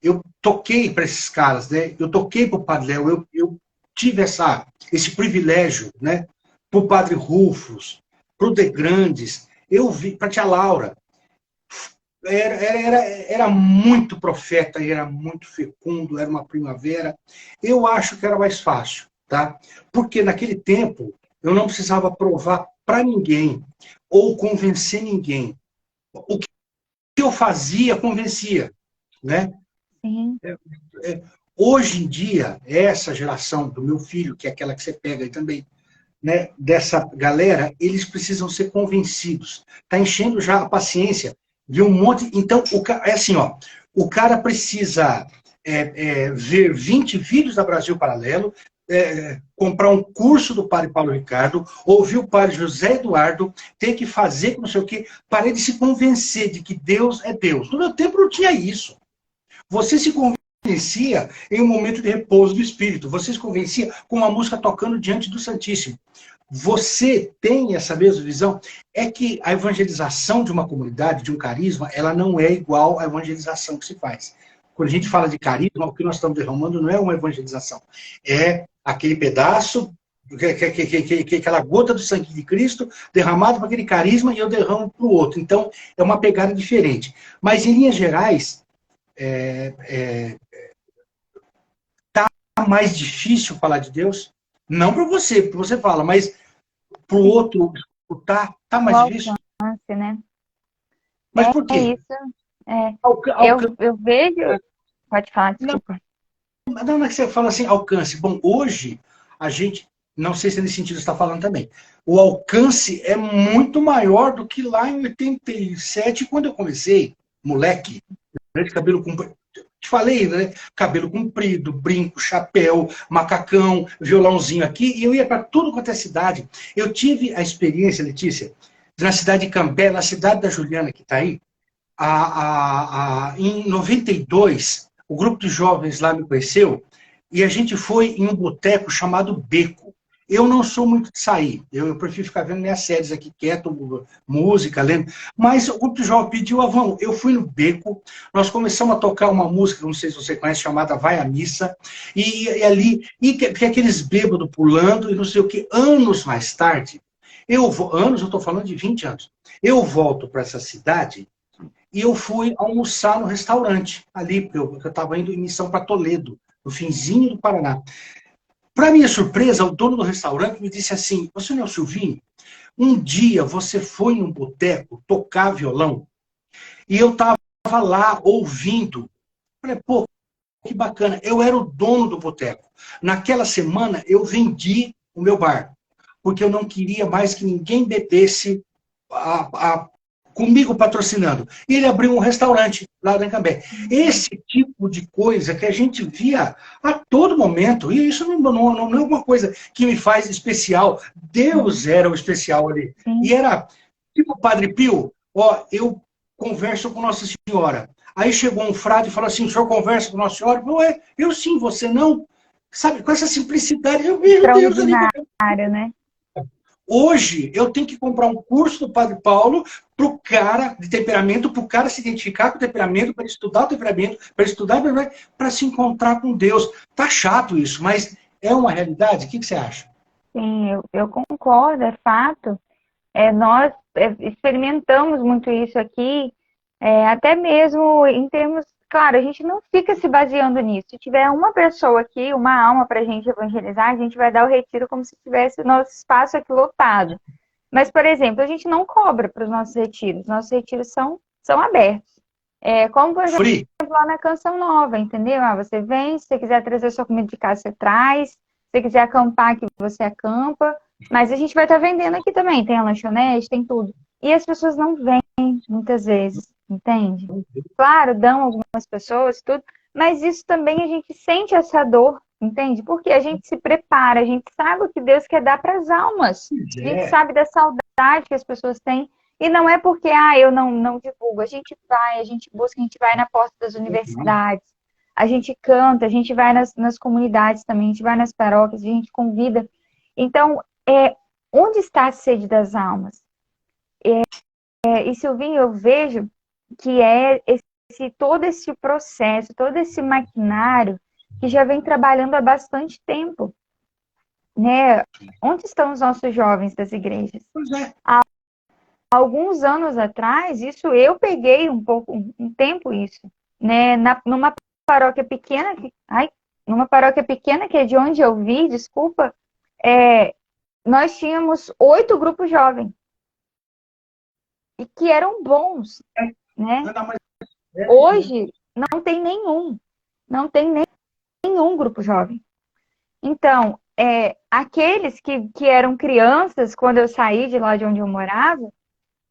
eu toquei para esses caras, né? Eu toquei para o Padre Léo, eu tive esse privilégio, né? Para o Padre Rufus, para o De Grandes, eu vi, para a tia Laura, era muito profeta, era muito fecundo, era uma primavera. Eu acho que era mais fácil, tá? Porque naquele tempo eu não precisava provar para ninguém ou convencer ninguém. O que eu fazia, convencia, né? Sim. Hoje em dia, essa geração do meu filho, que é aquela que você pega aí também, né, dessa galera, eles precisam ser convencidos. Está enchendo já a paciência de um monte. Então, é assim, ó, o cara precisa ver 20 vídeos da Brasil Paralelo, comprar um curso do padre Paulo Ricardo, ouvir o padre José Eduardo, ter que fazer não sei o quê, para ele se convencer de que Deus é Deus. No meu tempo não tinha isso. Você se convencia em um momento de repouso do Espírito. Você se convencia com uma música tocando diante do Santíssimo. Você tem essa mesma visão? É que a evangelização de uma comunidade, de um carisma, ela não é igual à evangelização que se faz. Quando a gente fala de carisma, o que nós estamos derramando não é uma evangelização. É aquele pedaço, aquela gota do sangue de Cristo derramado para aquele carisma e eu derramo para o outro. Então, é uma pegada diferente. Mas, em linhas gerais, tá mais difícil falar de Deus? Não para você, porque você fala, mas para o outro escutar, tá mais difícil? Alcance, né? Mas por quê? Isso. Eu vejo... Pode falar, desculpa. Não é que você fala assim, alcance. Bom, hoje, a gente, não sei se nesse sentido você está falando também, o alcance é muito maior do que lá em 87, quando eu comecei, moleque, de cabelo comprido. Te falei, né? Cabelo comprido, brinco, chapéu, macacão, violãozinho aqui, e eu ia para tudo quanto é cidade. Eu tive a experiência, Letícia, na cidade de Cambé, na cidade da Juliana, que está aí, em 92, o grupo de jovens lá me conheceu, e a gente foi em um boteco chamado Beco. Eu não sou muito de sair, eu prefiro ficar vendo minhas séries aqui quieto, música, lendo. Mas o grupo de jovens pediu, vamos, eu fui no Beco, nós começamos a tocar uma música, não sei se você conhece, chamada Vai à Missa, e ali, que aqueles bêbados pulando, e não sei o que, anos mais tarde, eu estou falando de 20 anos, eu volto para essa cidade, e eu fui almoçar no restaurante, ali, porque eu estava indo em missão para Toledo, no finzinho do Paraná. Para minha surpresa, o dono do restaurante me disse assim, você não é o Silvinho? Um dia você foi num boteco tocar violão, e eu estava lá ouvindo. Falei, pô, que bacana. Eu era o dono do boteco. Naquela semana, eu vendi o meu bar, porque eu não queria mais que ninguém bebesse comigo patrocinando. E ele abriu um restaurante lá em Cambé. Esse tipo de coisa que a gente via a todo momento, e isso não é uma coisa que me faz especial. Deus era o especial ali. E era, tipo o Padre Pio, eu converso com Nossa Senhora. Aí chegou um frade e falou assim, o senhor conversa com Nossa Senhora? Eu sim, você não? sabe, com essa simplicidade, meu Deus, ali. Extraordinário, né? Hoje, eu tenho que comprar um curso do Padre Paulo para o cara de temperamento, para o cara se identificar com o temperamento, para estudar o temperamento, para estudar, para se encontrar com Deus. Tá chato isso, mas é uma realidade? O que você acha? Sim, eu concordo, é fato. Nós experimentamos muito isso aqui, até mesmo em termos. Claro, a gente não fica se baseando nisso. Se tiver uma pessoa aqui, uma alma para a gente evangelizar, a gente vai dar o retiro como se tivesse o nosso espaço aqui lotado. Mas, por exemplo, a gente não cobra para os nossos retiros. Nossos retiros são abertos. Como, por exemplo, Free. lá na Canção Nova, entendeu? Você vem, se você quiser trazer sua comida de casa, você traz. Se você quiser acampar aqui, você acampa. Mas a gente vai estar vendendo aqui também. Tem a lanchonete, tem tudo. E as pessoas não vêm, muitas vezes, entende? Claro, dão algumas pessoas, tudo. Mas isso também a gente sente essa dor, entende? Porque a gente se prepara, a gente sabe o que Deus quer dar para as almas. A gente É. sabe da saudade que as pessoas têm. E não é porque, eu não divulgo. A gente vai, a gente busca, a gente vai na porta das universidades, a gente canta, a gente vai nas comunidades também, a gente vai nas paróquias, a gente convida. Então, onde está a sede das almas? E, Silvinho, eu vejo que todo esse processo, todo esse maquinário que já vem trabalhando há bastante tempo, né? Onde estão os nossos jovens das igrejas? Pois é. Alguns anos atrás, isso eu peguei um tempo isso, né? Numa paróquia pequena, numa paróquia pequena que é de onde eu vi, desculpa, nós tínhamos 8 grupos jovens e que eram bons, né? Hoje não tem nenhum, não tem nenhum grupo jovem. Então, aqueles que eram crianças quando eu saí de lá de onde eu morava,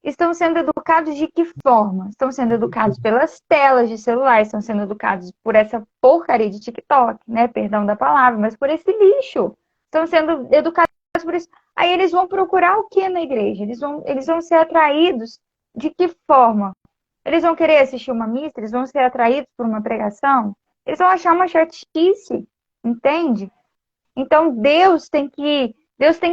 estão sendo educados de que forma? Estão sendo educados pelas telas de celular, estão sendo educados por essa porcaria de TikTok, né? Perdão da palavra, mas por esse lixo. Estão sendo educados por isso. Aí eles vão procurar o que na igreja? Eles vão ser atraídos de que forma? Eles vão querer assistir uma missa? Eles vão ser atraídos por uma pregação? Eles vão achar uma chatice, entende? Então Deus tem que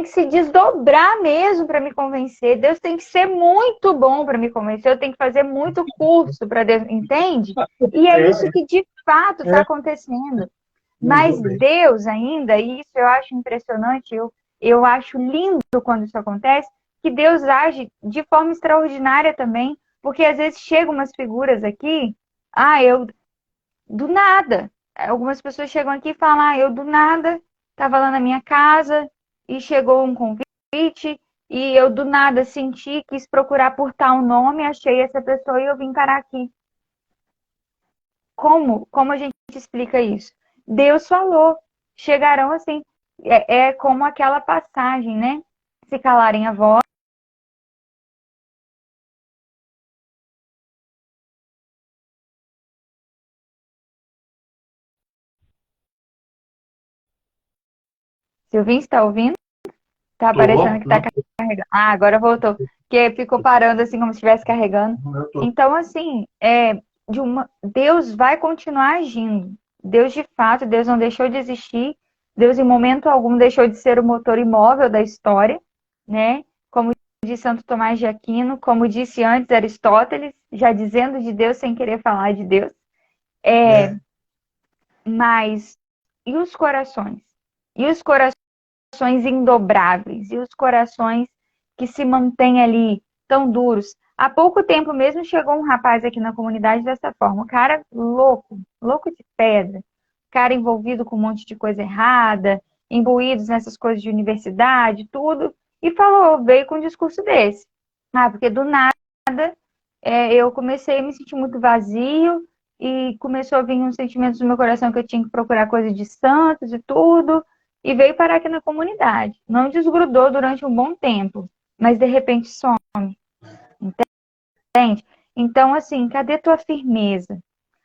se desdobrar mesmo para me convencer. Deus tem que ser muito bom para me convencer. Eu tenho que fazer muito curso para Deus, entende? E é isso que de fato está acontecendo. Mas Deus ainda, e isso eu acho impressionante, eu acho lindo quando isso acontece, que Deus age de forma extraordinária também, porque às vezes chegam umas figuras aqui, do nada. Algumas pessoas chegam aqui e falam, eu do nada estava lá na minha casa e chegou um convite e eu do nada senti, quis procurar por tal nome, achei essa pessoa e eu vim parar aqui. Como a gente explica isso? Deus falou, chegarão assim, é como aquela passagem, né? Se calarem a voz. Silvinho, está ouvindo? Tá aparecendo que tá carregando. Agora voltou. Porque ficou parando assim como se estivesse carregando. Então, assim, Deus vai continuar agindo. Deus, de fato, Deus não deixou de existir. Deus, em momento algum, deixou de ser o motor imóvel da história, né? Como disse Santo Tomás de Aquino, como disse antes Aristóteles, já dizendo de Deus sem querer falar de Deus. Mas, e os corações? E os corações indobráveis e os corações que se mantêm ali tão duros. Há pouco tempo mesmo chegou um rapaz aqui na comunidade dessa forma, um cara louco, louco de pedra, cara envolvido com um monte de coisa errada, imbuídos nessas coisas de universidade, tudo, e veio com um discurso desse. Porque do nada eu comecei a me sentir muito vazio e começou a vir uns sentimentos no meu coração que eu tinha que procurar coisa de santos e tudo, e veio parar aqui na comunidade. Não desgrudou durante um bom tempo, mas de repente some. Entende? Então, assim, cadê tua firmeza?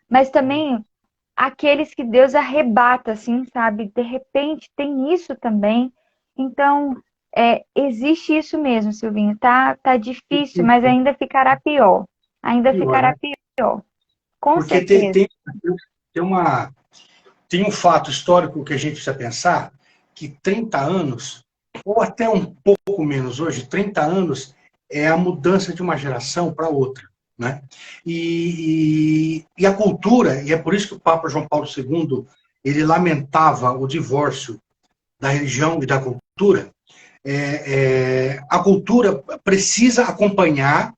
Mas também aqueles que Deus arrebata, assim, sabe? De repente tem isso também. Então, existe isso mesmo, Silvinho. Tá difícil, mas ainda ficará pior. Ainda ficará pior. Com Porque certeza. tem uma. tem um fato histórico que a gente precisa pensar, que 30 anos, ou até um pouco menos hoje, 30 anos é a mudança de uma geração para outra. Né? E a cultura, e é por isso que o Papa João Paulo II ele lamentava o divórcio da religião e da cultura, a cultura precisa acompanhar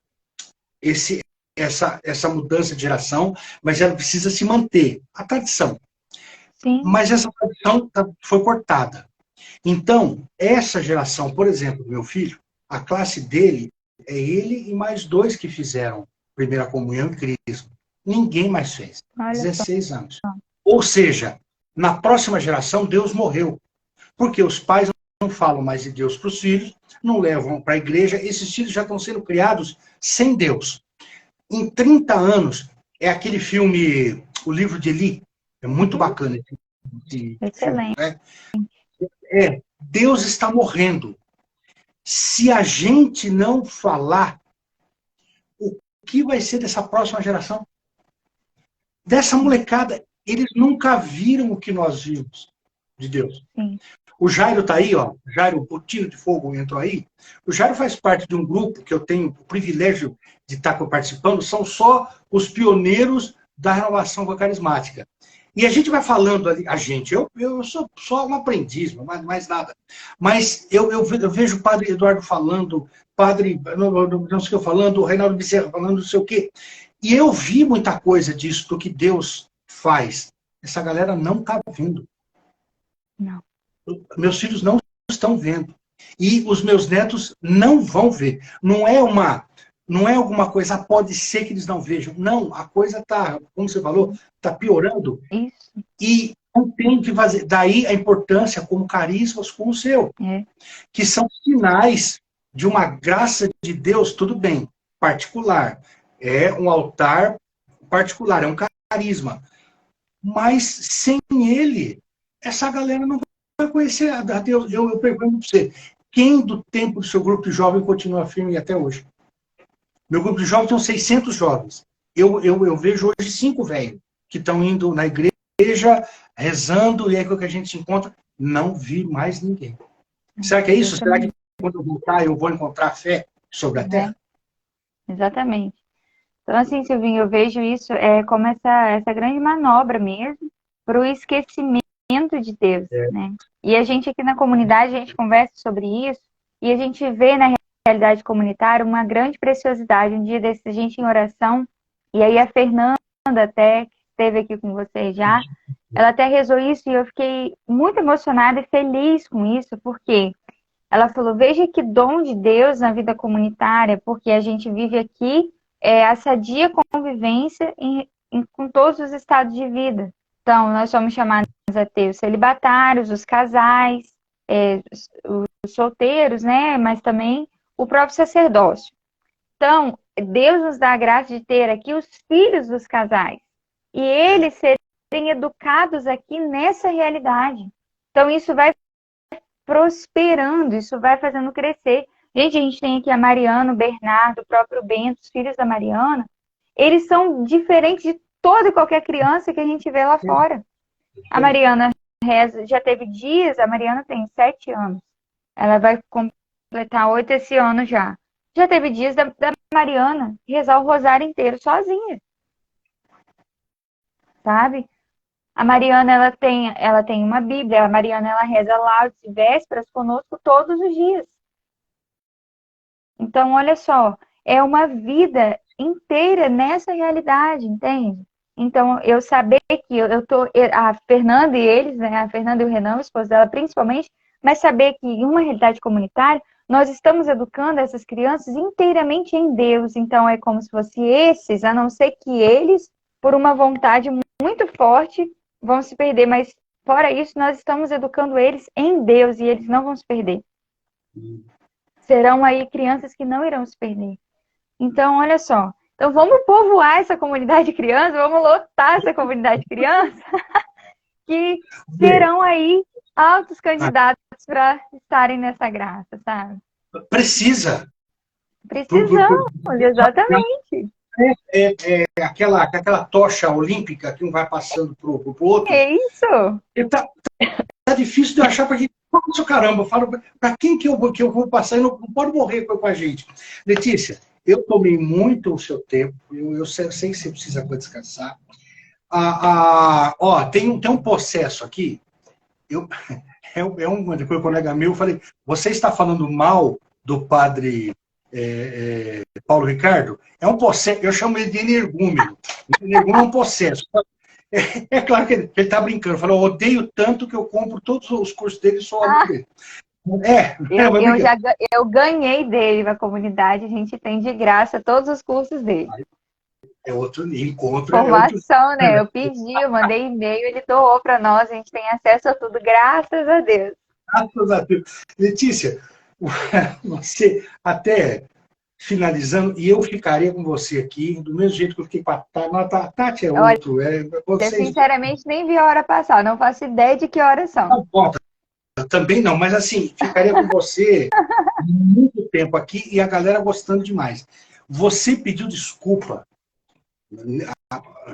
essa mudança de geração, mas ela precisa se manter, a tradição. Sim. Mas essa tradição foi cortada. Então, essa geração, por exemplo, meu filho, a classe dele é ele e mais 2 que fizeram primeira comunhão e crisma. Ninguém mais fez. Olha 16 anos. Ou seja, na próxima geração, Deus morreu. Porque os pais não falam mais de Deus para os filhos, não levam para a igreja, esses filhos já estão sendo criados sem Deus. Em 30 anos, é aquele filme, O Livro de Eli, é muito bacana esse Excelente. filme, né? Deus está morrendo. Se a gente não falar, o que vai ser dessa próxima geração? Dessa molecada, eles nunca viram o que nós vimos de Deus. Sim. O Jairo está aí, ó. Jairo, o Tiro de Fogo entrou aí. O Jairo faz parte de um grupo que eu tenho o privilégio de estar participando, são só os pioneiros da renovação carismática. E a gente vai falando ali, eu sou só um aprendiz, mais nada. Mas eu vejo o padre Eduardo falando, padre, não sei o que falando, o Reinaldo Bezerra falando, não sei o quê. E eu vi muita coisa disso, do que Deus faz. Essa galera não está vindo. Não. Meus filhos não estão vendo. E os meus netos não vão ver. Não é alguma coisa, pode ser que eles não vejam. Não, a coisa está, como você falou, está piorando. Isso. E não tem que fazer. Daí a importância como carismas como o seu. Que são sinais de uma graça de Deus, tudo bem, particular. É um altar particular, é um carisma. Mas sem ele, essa galera não vai conhecer a Deus. Eu pergunto para você, quem do tempo do seu grupo de jovem continua firme até hoje? Meu grupo de jovens tem 600 jovens. Eu vejo hoje 5 velhos que estão indo na igreja, rezando, e aí que a gente se encontra. Não vi mais ninguém. Será que é isso? Será que quando eu voltar eu vou encontrar fé sobre a terra? Exatamente. Então, assim, Silvinho, eu vejo isso como essa grande manobra mesmo para o esquecimento de Deus, né? E a gente aqui na comunidade, a gente conversa sobre isso e a gente vê na realidade comunitária uma grande preciosidade. Um dia desse, a gente em oração, e aí a Fernanda até, que esteve aqui com vocês já, ela até rezou isso e eu fiquei muito emocionada e feliz com isso, porque ela falou, veja que dom de Deus na vida comunitária, porque a gente vive aqui a sadia convivência com todos os estados de vida. Então, nós somos chamados a ter os celibatários, os casais, os solteiros, né? Mas também o próprio sacerdócio. Então, Deus nos dá a graça de ter aqui os filhos dos casais. E eles serem educados aqui nessa realidade. Então, isso vai prosperando, isso vai fazendo crescer. Gente, a gente tem aqui a Mariana, o Bernardo, o próprio Bento, os filhos da Mariana. Eles são diferentes de toda e qualquer criança que a gente vê lá fora. A Mariana reza, já teve dias, a Mariana tem 7 anos. Ela vai completar 8 esse ano já. Já teve dias da Mariana rezar o rosário inteiro sozinha. Sabe? A Mariana, ela tem uma Bíblia. A Mariana, ela reza laudes e vésperas conosco todos os dias. Então, olha só, é uma vida inteira nessa realidade, entende? Então, eu saber que a Fernanda e eles, né, a Fernanda e o Renan, o esposo dela principalmente, mas saber que em uma realidade comunitária, nós estamos educando essas crianças inteiramente em Deus. Então, é como se fosse esses, a não ser que eles, por uma vontade muito forte, vão se perder. Mas, fora isso, nós estamos educando eles em Deus e eles não vão se perder. Serão aí crianças que não irão se perder. Então, olha só. Então, vamos povoar essa comunidade de crianças, vamos lotar essa comunidade de crianças, que serão aí altos candidatos para estarem nessa graça, sabe? Precisa. Precisamos, exatamente. aquela tocha olímpica que um vai passando pro outro. É isso? Tá difícil de achar para gente. Nossa, caramba, eu falo, para quem que eu vou passar? Não pode morrer com a gente. Letícia, eu tomei muito o seu tempo, eu sei que você precisa descansar. Tem um processo aqui. Um colega meu, eu falei, você está falando mal do padre Paulo Ricardo? É um processo, eu chamo ele de energúmeno. Energúmeno é um processo. É claro que ele está brincando. Falou, eu odeio tanto que eu compro todos os cursos dele e sou aluno dele. Eu ganhei dele na comunidade, a gente tem de graça todos os cursos dele. É outro encontro. Formação, né? Eu pedi, eu mandei e-mail, ele doou para nós, a gente tem acesso a tudo, graças a Deus. Graças a Deus. Letícia, você até finalizando, e eu ficaria com você aqui, do mesmo jeito que eu fiquei com a Tati. A Tati é outro. Eu sinceramente nem vi a hora passar, não faço ideia de que horas são. Não importa. Também não, mas assim, ficaria com você muito tempo aqui e a galera gostando demais. Você pediu desculpa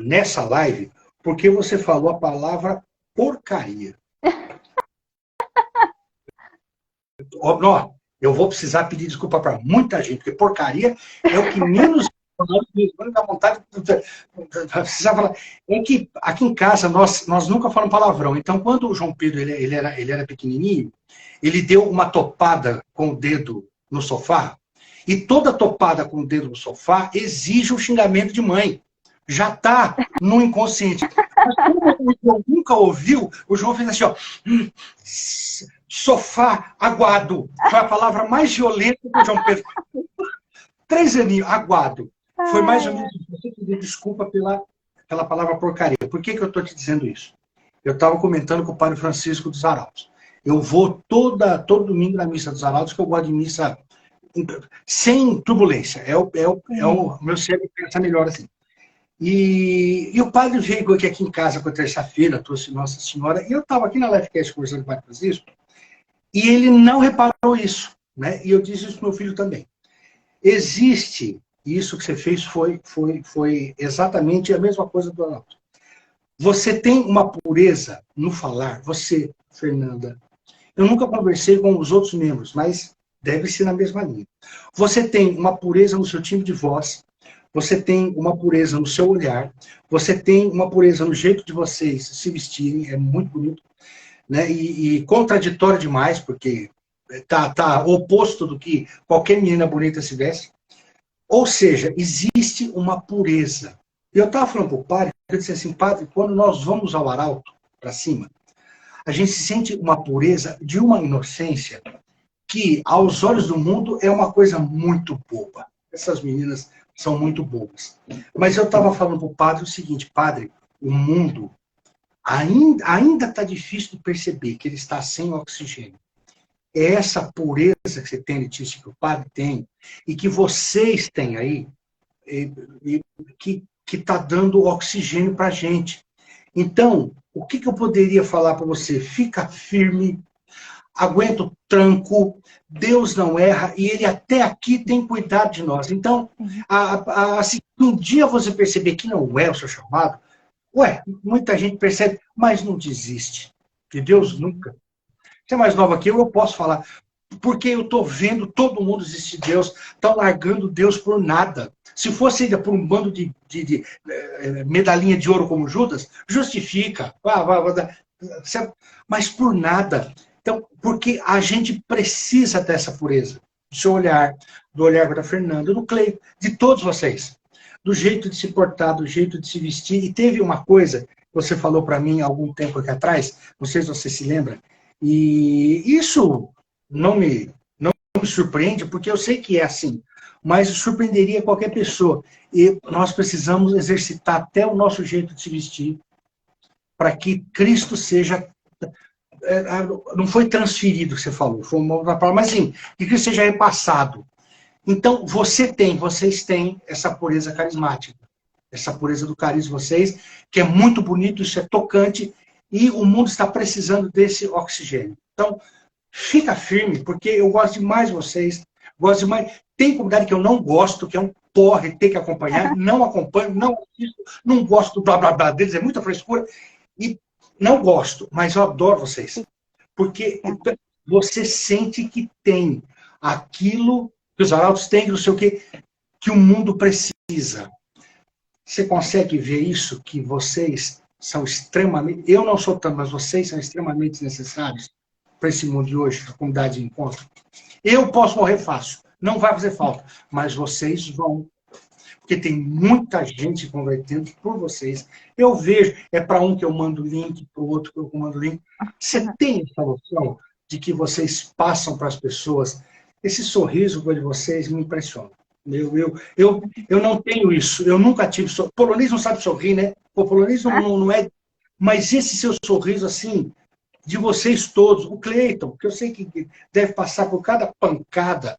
nessa live porque você falou a palavra porcaria. Eu vou precisar pedir desculpa para muita gente, porque porcaria é o que menos dá vontade de precisar falar. É que aqui em casa nós nunca falamos palavrão. Então, quando o João Pedro ele era pequenininho, ele deu uma topada com o dedo no sofá, e toda topada com o dedo no sofá exige um xingamento de mãe. Já está no inconsciente. Mas como o João nunca ouviu, o João fez assim, ó. Sofá aguado. Foi a palavra mais violenta que o João Pedro. 3 aninhos, aguado. Foi mais ou menos isso. Você pediu desculpa pela palavra porcaria. Por que eu estou te dizendo isso? Eu estava comentando com o padre Francisco dos Arautos. Eu vou todo domingo na missa dos Arautos, que eu gosto de missa sem turbulência. É o meu cérebro pensa melhor assim. E o padre veio aqui em casa com a terça-feira, trouxe Nossa Senhora, e eu estava aqui na Lifecast conversando com o padre Francisco, e ele não reparou isso, né? E eu disse isso pro meu filho também. Existe, isso que você fez foi exatamente a mesma coisa do Arnaldo. Você tem uma pureza no falar, você, Fernanda. Eu nunca conversei com os outros membros, mas deve ser na mesma linha. Você tem uma pureza no seu timbre de voz, você tem uma pureza no seu olhar, você tem uma pureza no jeito de vocês se vestirem, é muito bonito, né? E contraditório demais, porque tá oposto do que qualquer menina bonita se veste. Ou seja, existe uma pureza. Eu estava falando para o padre, eu disse assim, padre, quando nós vamos ao arauto, para cima, a gente sente uma pureza de uma inocência que, aos olhos do mundo, é uma coisa muito boba. Essas meninas são muito bobas. Mas eu estava falando para o padre o seguinte, padre, o mundo ainda está difícil de perceber que ele está sem oxigênio. É essa pureza que você tem, Letícia, que o padre tem, e que vocês têm aí, que está dando oxigênio para a gente. Então, o que eu poderia falar para você? Fica firme, aguenta o tranco, Deus não erra, e Ele até aqui tem cuidado de nós. Então, se um dia você perceber que não é o seu chamado, muita gente percebe, mas não desiste. De Deus nunca. Você é mais nova que eu posso falar. Porque eu estou vendo todo mundo desistir de Deus, estão largando Deus por nada. Se fosse ainda por um bando de medalhinha de ouro como Judas, justifica. Mas por nada. Então, porque a gente precisa dessa pureza. Do seu olhar, do olhar da Fernanda, do Cleio, de todos vocês. Do jeito de se portar, do jeito de se vestir. E teve uma coisa que você falou para mim há algum tempo aqui atrás, não sei se você se lembra, e isso não me surpreende, porque eu sei que é assim, mas surpreenderia qualquer pessoa. E nós precisamos exercitar até o nosso jeito de se vestir para que Cristo seja... Não foi transferido, que você falou, foi uma outra palavra, mas sim, que Cristo seja repassado. Então, vocês têm essa pureza carismática, essa pureza do carisma de vocês, que é muito bonito, isso é tocante, e o mundo está precisando desse oxigênio. Então, fica firme, porque eu gosto demais de vocês, gosto demais. Tem comunidade que eu não gosto, que é um porre, ter que acompanhar, não acompanho, não assisto, não gosto do blá blá blá deles, é muita frescura. E não gosto, mas eu adoro vocês. Porque você sente que tem aquilo que os arautos têm, que não sei o quê, que o mundo precisa. Você consegue ver isso? Que vocês são extremamente... Eu não sou tanto, mas vocês são extremamente necessários para esse mundo de hoje, para a comunidade de encontro. Eu posso morrer fácil, não vai fazer falta, mas vocês vão. Porque tem muita gente convertendo por vocês. Eu vejo, é para um que eu mando link, para o outro que eu mando link. Você tem essa noção de que vocês passam para as pessoas? Esse sorriso de vocês me impressiona. Eu não tenho isso, eu nunca tive sorriso. Polonês não sabe sorrir, né? O polonês não é. Mas esse seu sorriso, assim, de vocês todos, o Cleiton, que eu sei que deve passar por cada pancada,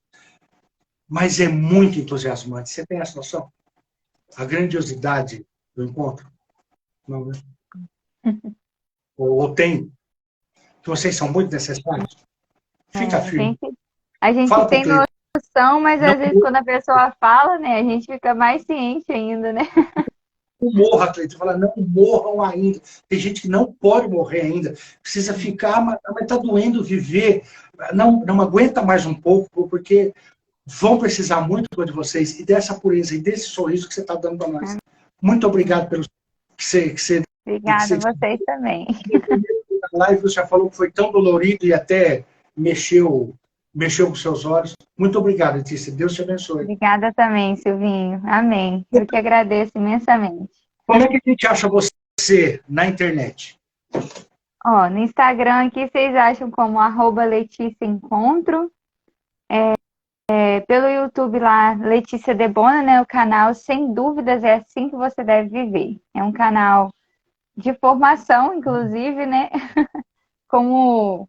mas é muito entusiasmante. Você tem essa noção? A grandiosidade do encontro? Não, né? Ou tem? Que vocês são muito necessários? Fica firme. A gente Fala tem noção, mas às vezes quando a pessoa fala, né, a gente fica mais ciente ainda, né? Não morra, Cleiton. Fala, não morram ainda. Tem gente que não pode morrer ainda. Precisa ficar, mas está doendo viver. Não aguenta mais um pouco, porque vão precisar muito de vocês e dessa pureza e desse sorriso que você está dando para nós. Muito obrigado pelo que você... Obrigada a vocês também. Na live você já falou que foi tão dolorido e até mexeu com seus olhos. Muito obrigado, Letícia. Deus te abençoe. Obrigada também, Silvinho. Amém. Eu que agradeço imensamente. Como é que a gente acha você na internet? Ó, no Instagram aqui vocês acham como @LeticiaEncontro. Pelo YouTube lá, Letícia Debona, né? O canal, sem dúvidas, é assim que você deve viver. É um canal de formação, inclusive, né? Com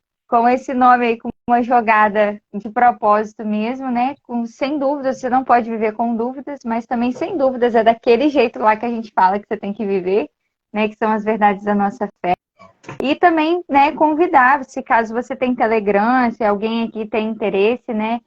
esse nome aí, com uma jogada de propósito mesmo, né? Sem dúvidas, você não pode viver com dúvidas, mas também sem dúvidas é daquele jeito lá que a gente fala que você tem que viver, né? Que são as verdades da nossa fé. E também, né, convidar, se caso você tem Telegram, se alguém aqui tem interesse, né?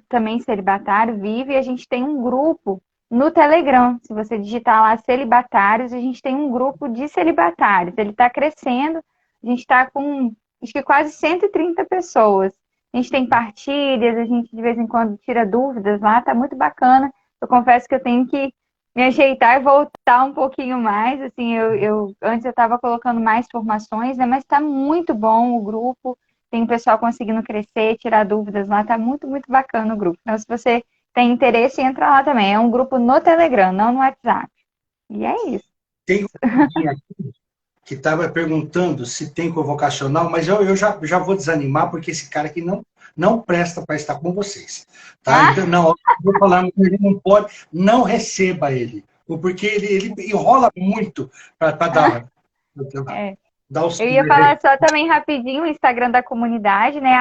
Também celibatário, vive, a gente tem um grupo no Telegram. Se você digitar lá celibatários, a gente tem um grupo de celibatários. Ele está crescendo, a gente está com, acho que quase 130 pessoas. A gente tem partilhas, a gente de vez em quando tira dúvidas lá, tá muito bacana. Eu confesso que eu tenho que me ajeitar e voltar um pouquinho mais, assim, antes eu estava colocando mais formações, né, mas está muito bom o grupo. Tem o pessoal conseguindo crescer, tirar dúvidas lá, tá muito, muito bacana o grupo. Então, se você tem interesse, entra lá também. É um grupo no Telegram, não no WhatsApp. E é isso. Tem um aqui que estava perguntando se tem convocacional, mas eu já vou desanimar, porque esse cara aqui não presta para estar com vocês. Tá? Então, não, eu vou falar, ele não pode, não receba ele. Porque ele enrola muito para dar... Eu ia falar só também rapidinho o Instagram da comunidade, né?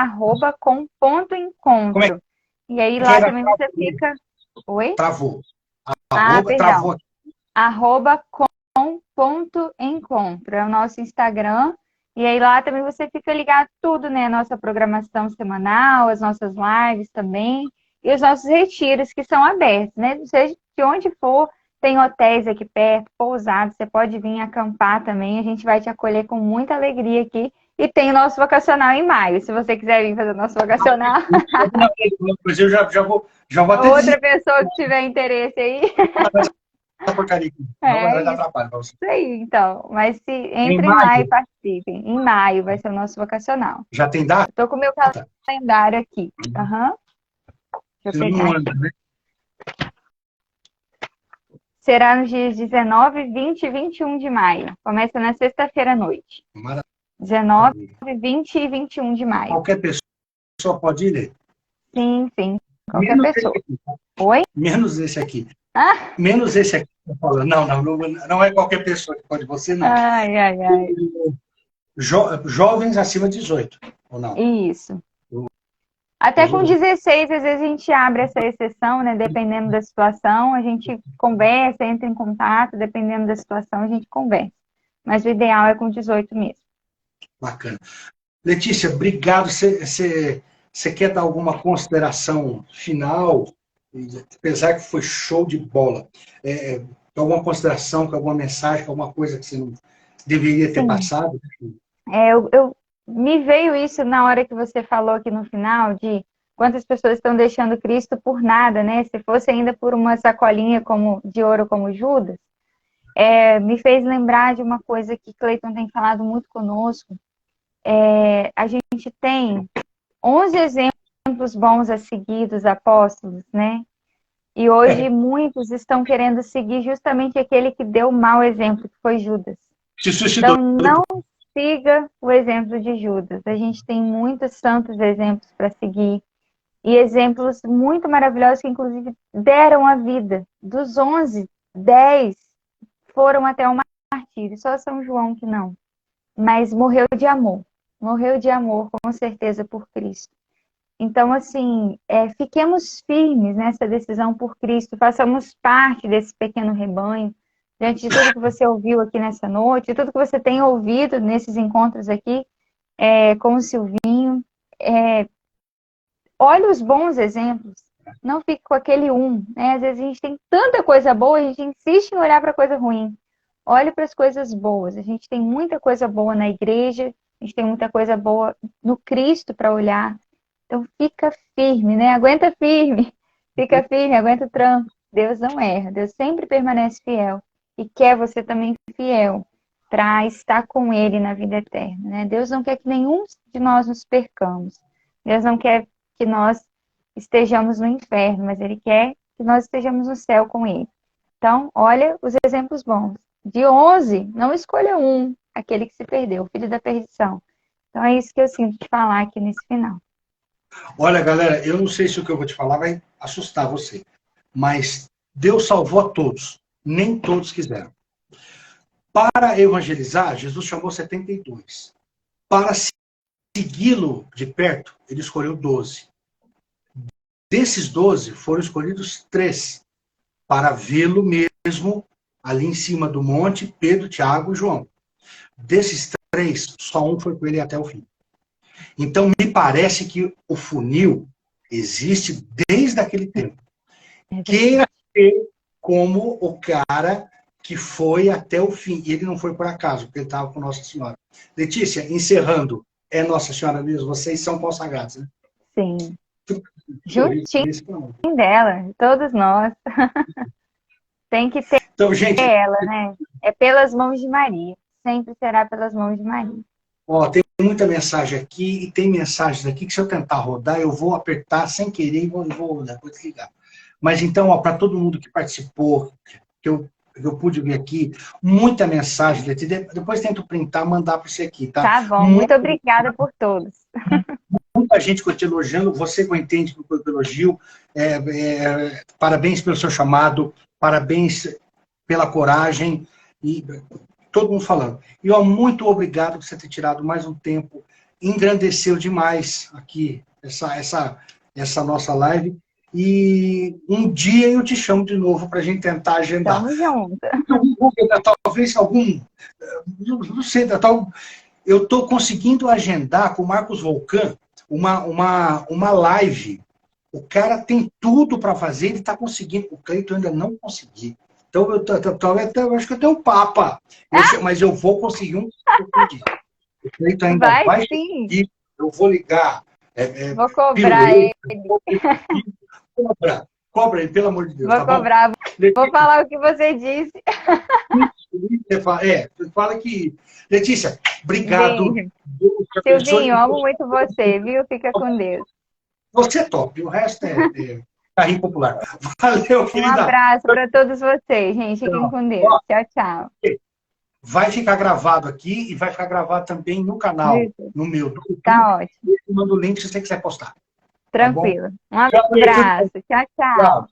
@com.encontro. E aí lá também você fica... Oi? Travou. Perdão. @com.encontro. É o nosso Instagram. E aí lá também você fica ligado tudo, né? Nossa programação semanal, as nossas lives também. E os nossos retiros que são abertos, né? Seja de onde for, tem hotéis aqui perto, pousados, você pode vir acampar também, a gente vai te acolher com muita alegria aqui. E tem o nosso vocacional em maio, se você quiser vir fazer o nosso vocacional. Mas eu já vou até outra pessoa que tiver interesse aí. Porcaria. Não vai dar trabalho para você. Isso aí, então. Mas entre em maio e participem. Em maio vai ser o nosso vocacional. Já tem data? Estou com o meu calendário aqui. Deixa eu pegar aqui. Né? Será nos dias 19, 20 e 21 de maio. Começa na sexta-feira à noite. Maravilha. 19, 20 e 21 de maio. Qualquer pessoa pode ir ler? Sim. Qualquer pessoa. Oi? Menos esse aqui. Menos esse aqui. Não é qualquer pessoa que pode. Você não. Ai. Jovens acima de 18, ou não? Isso. Até com 16, às vezes a gente abre essa exceção, né? Dependendo da situação, a gente conversa, entra em contato, dependendo da situação, a gente conversa. Mas o ideal é com 18 mesmo. Bacana. Letícia, obrigado. Você você quer dar alguma consideração final? Apesar que foi show de bola. Alguma consideração, alguma mensagem, alguma coisa que você não deveria ter Sim. passado? Me veio isso na hora que você falou aqui no final, de quantas pessoas estão deixando Cristo por nada, né? Se fosse ainda por uma sacolinha de ouro como Judas, me fez lembrar de uma coisa que Cleiton tem falado muito conosco. A gente tem 11 exemplos bons a seguir dos apóstolos, né? E hoje muitos estão querendo seguir justamente aquele que deu o mau exemplo, que foi Judas. Se suicidou. Então, não siga o exemplo de Judas. A gente tem muitos santos exemplos para seguir. E exemplos muito maravilhosos que, inclusive, deram a vida. Dos 11, 10 foram até o martírio. Só São João que não. Mas morreu de amor. Morreu de amor, com certeza, por Cristo. Então, assim, fiquemos firmes nessa decisão por Cristo. Façamos parte desse pequeno rebanho. Diante de tudo que você ouviu aqui nessa noite, de tudo que você tem ouvido nesses encontros aqui com o Silvinho, olhe os bons exemplos, não fique com aquele né? Às vezes a gente tem tanta coisa boa, a gente insiste em olhar para coisa ruim. Olhe para as coisas boas, a gente tem muita coisa boa na igreja, a gente tem muita coisa boa no Cristo para olhar. Então fica firme, né? Aguenta firme, fica firme, aguenta o tranco. Deus não erra, Deus sempre permanece fiel. E quer você também fiel para estar com Ele na vida eterna, né? Deus não quer que nenhum de nós nos percamos. Deus não quer que nós estejamos no inferno, mas Ele quer que nós estejamos no céu com Ele. Então, olha os exemplos bons. De 11, não escolha um, aquele que se perdeu, o filho da perdição. Então, é isso que eu sinto de falar aqui nesse final. Olha, galera, eu não sei se o que eu vou te falar vai assustar você, mas Deus salvou a todos. Nem todos quiseram. Para evangelizar, Jesus chamou 72. Para segui-lo de perto, ele escolheu 12. Desses 12, foram escolhidos 3 para vê-lo mesmo ali em cima do monte, Pedro, Tiago e João. Desses 3, só um foi com ele até o fim. Então, me parece que o funil existe desde aquele tempo. Queira ser como o cara que foi até o fim. E ele não foi por acaso, porque ele estava com Nossa Senhora. Letícia, encerrando, é Nossa Senhora mesmo? Vocês são consagrados, né? Sim. Juntinho dela, todos nós. Tem que ter então, gente, ela, né? É pelas mãos de Maria. Sempre será pelas mãos de Maria. Ó, tem muita mensagem aqui e tem mensagens aqui que se eu tentar rodar, eu vou apertar sem querer e vou depois desligar. Mas então, para todo mundo que participou, que eu pude ver aqui, muita mensagem. Depois tento printar e mandar para você aqui, tá? Tá bom, muito obrigada por todos. Muita gente que eu te elogiando, você que eu entendo que foi pelo elogio, parabéns pelo seu chamado, parabéns pela coragem, e todo mundo falando. E ó, muito obrigado por você ter tirado mais um tempo, engrandeceu demais aqui essa nossa live, e um dia eu te chamo de novo para a gente tentar agendar. Tamo junto. Talvez algum, não sei, eu estou conseguindo agendar com o Marcos Volcan uma live. O cara tem tudo para fazer, ele está conseguindo. O Cleiton ainda não conseguiu. Então, eu acho que eu tenho um papa. Mas eu vou conseguir um dia. O Cleiton ainda vai conseguir. Eu vou ligar. Vou cobrar ele. Cobra ele, pelo amor de Deus. Vou cobrar. Vou falar o que você disse. Fala que... Letícia, obrigado. Silvinho, amo muito você, viu? Fica com Deus. Você é top, o resto é carrinho popular. Valeu, querida. Um abraço para todos vocês, gente. Fiquem com Deus. Tchau, tchau. Vai ficar gravado aqui e vai ficar gravado também no canal, no meu. Tá ótimo. Eu mando o link se você quiser postar. Tranquilo. Um abraço. Tchau, tchau.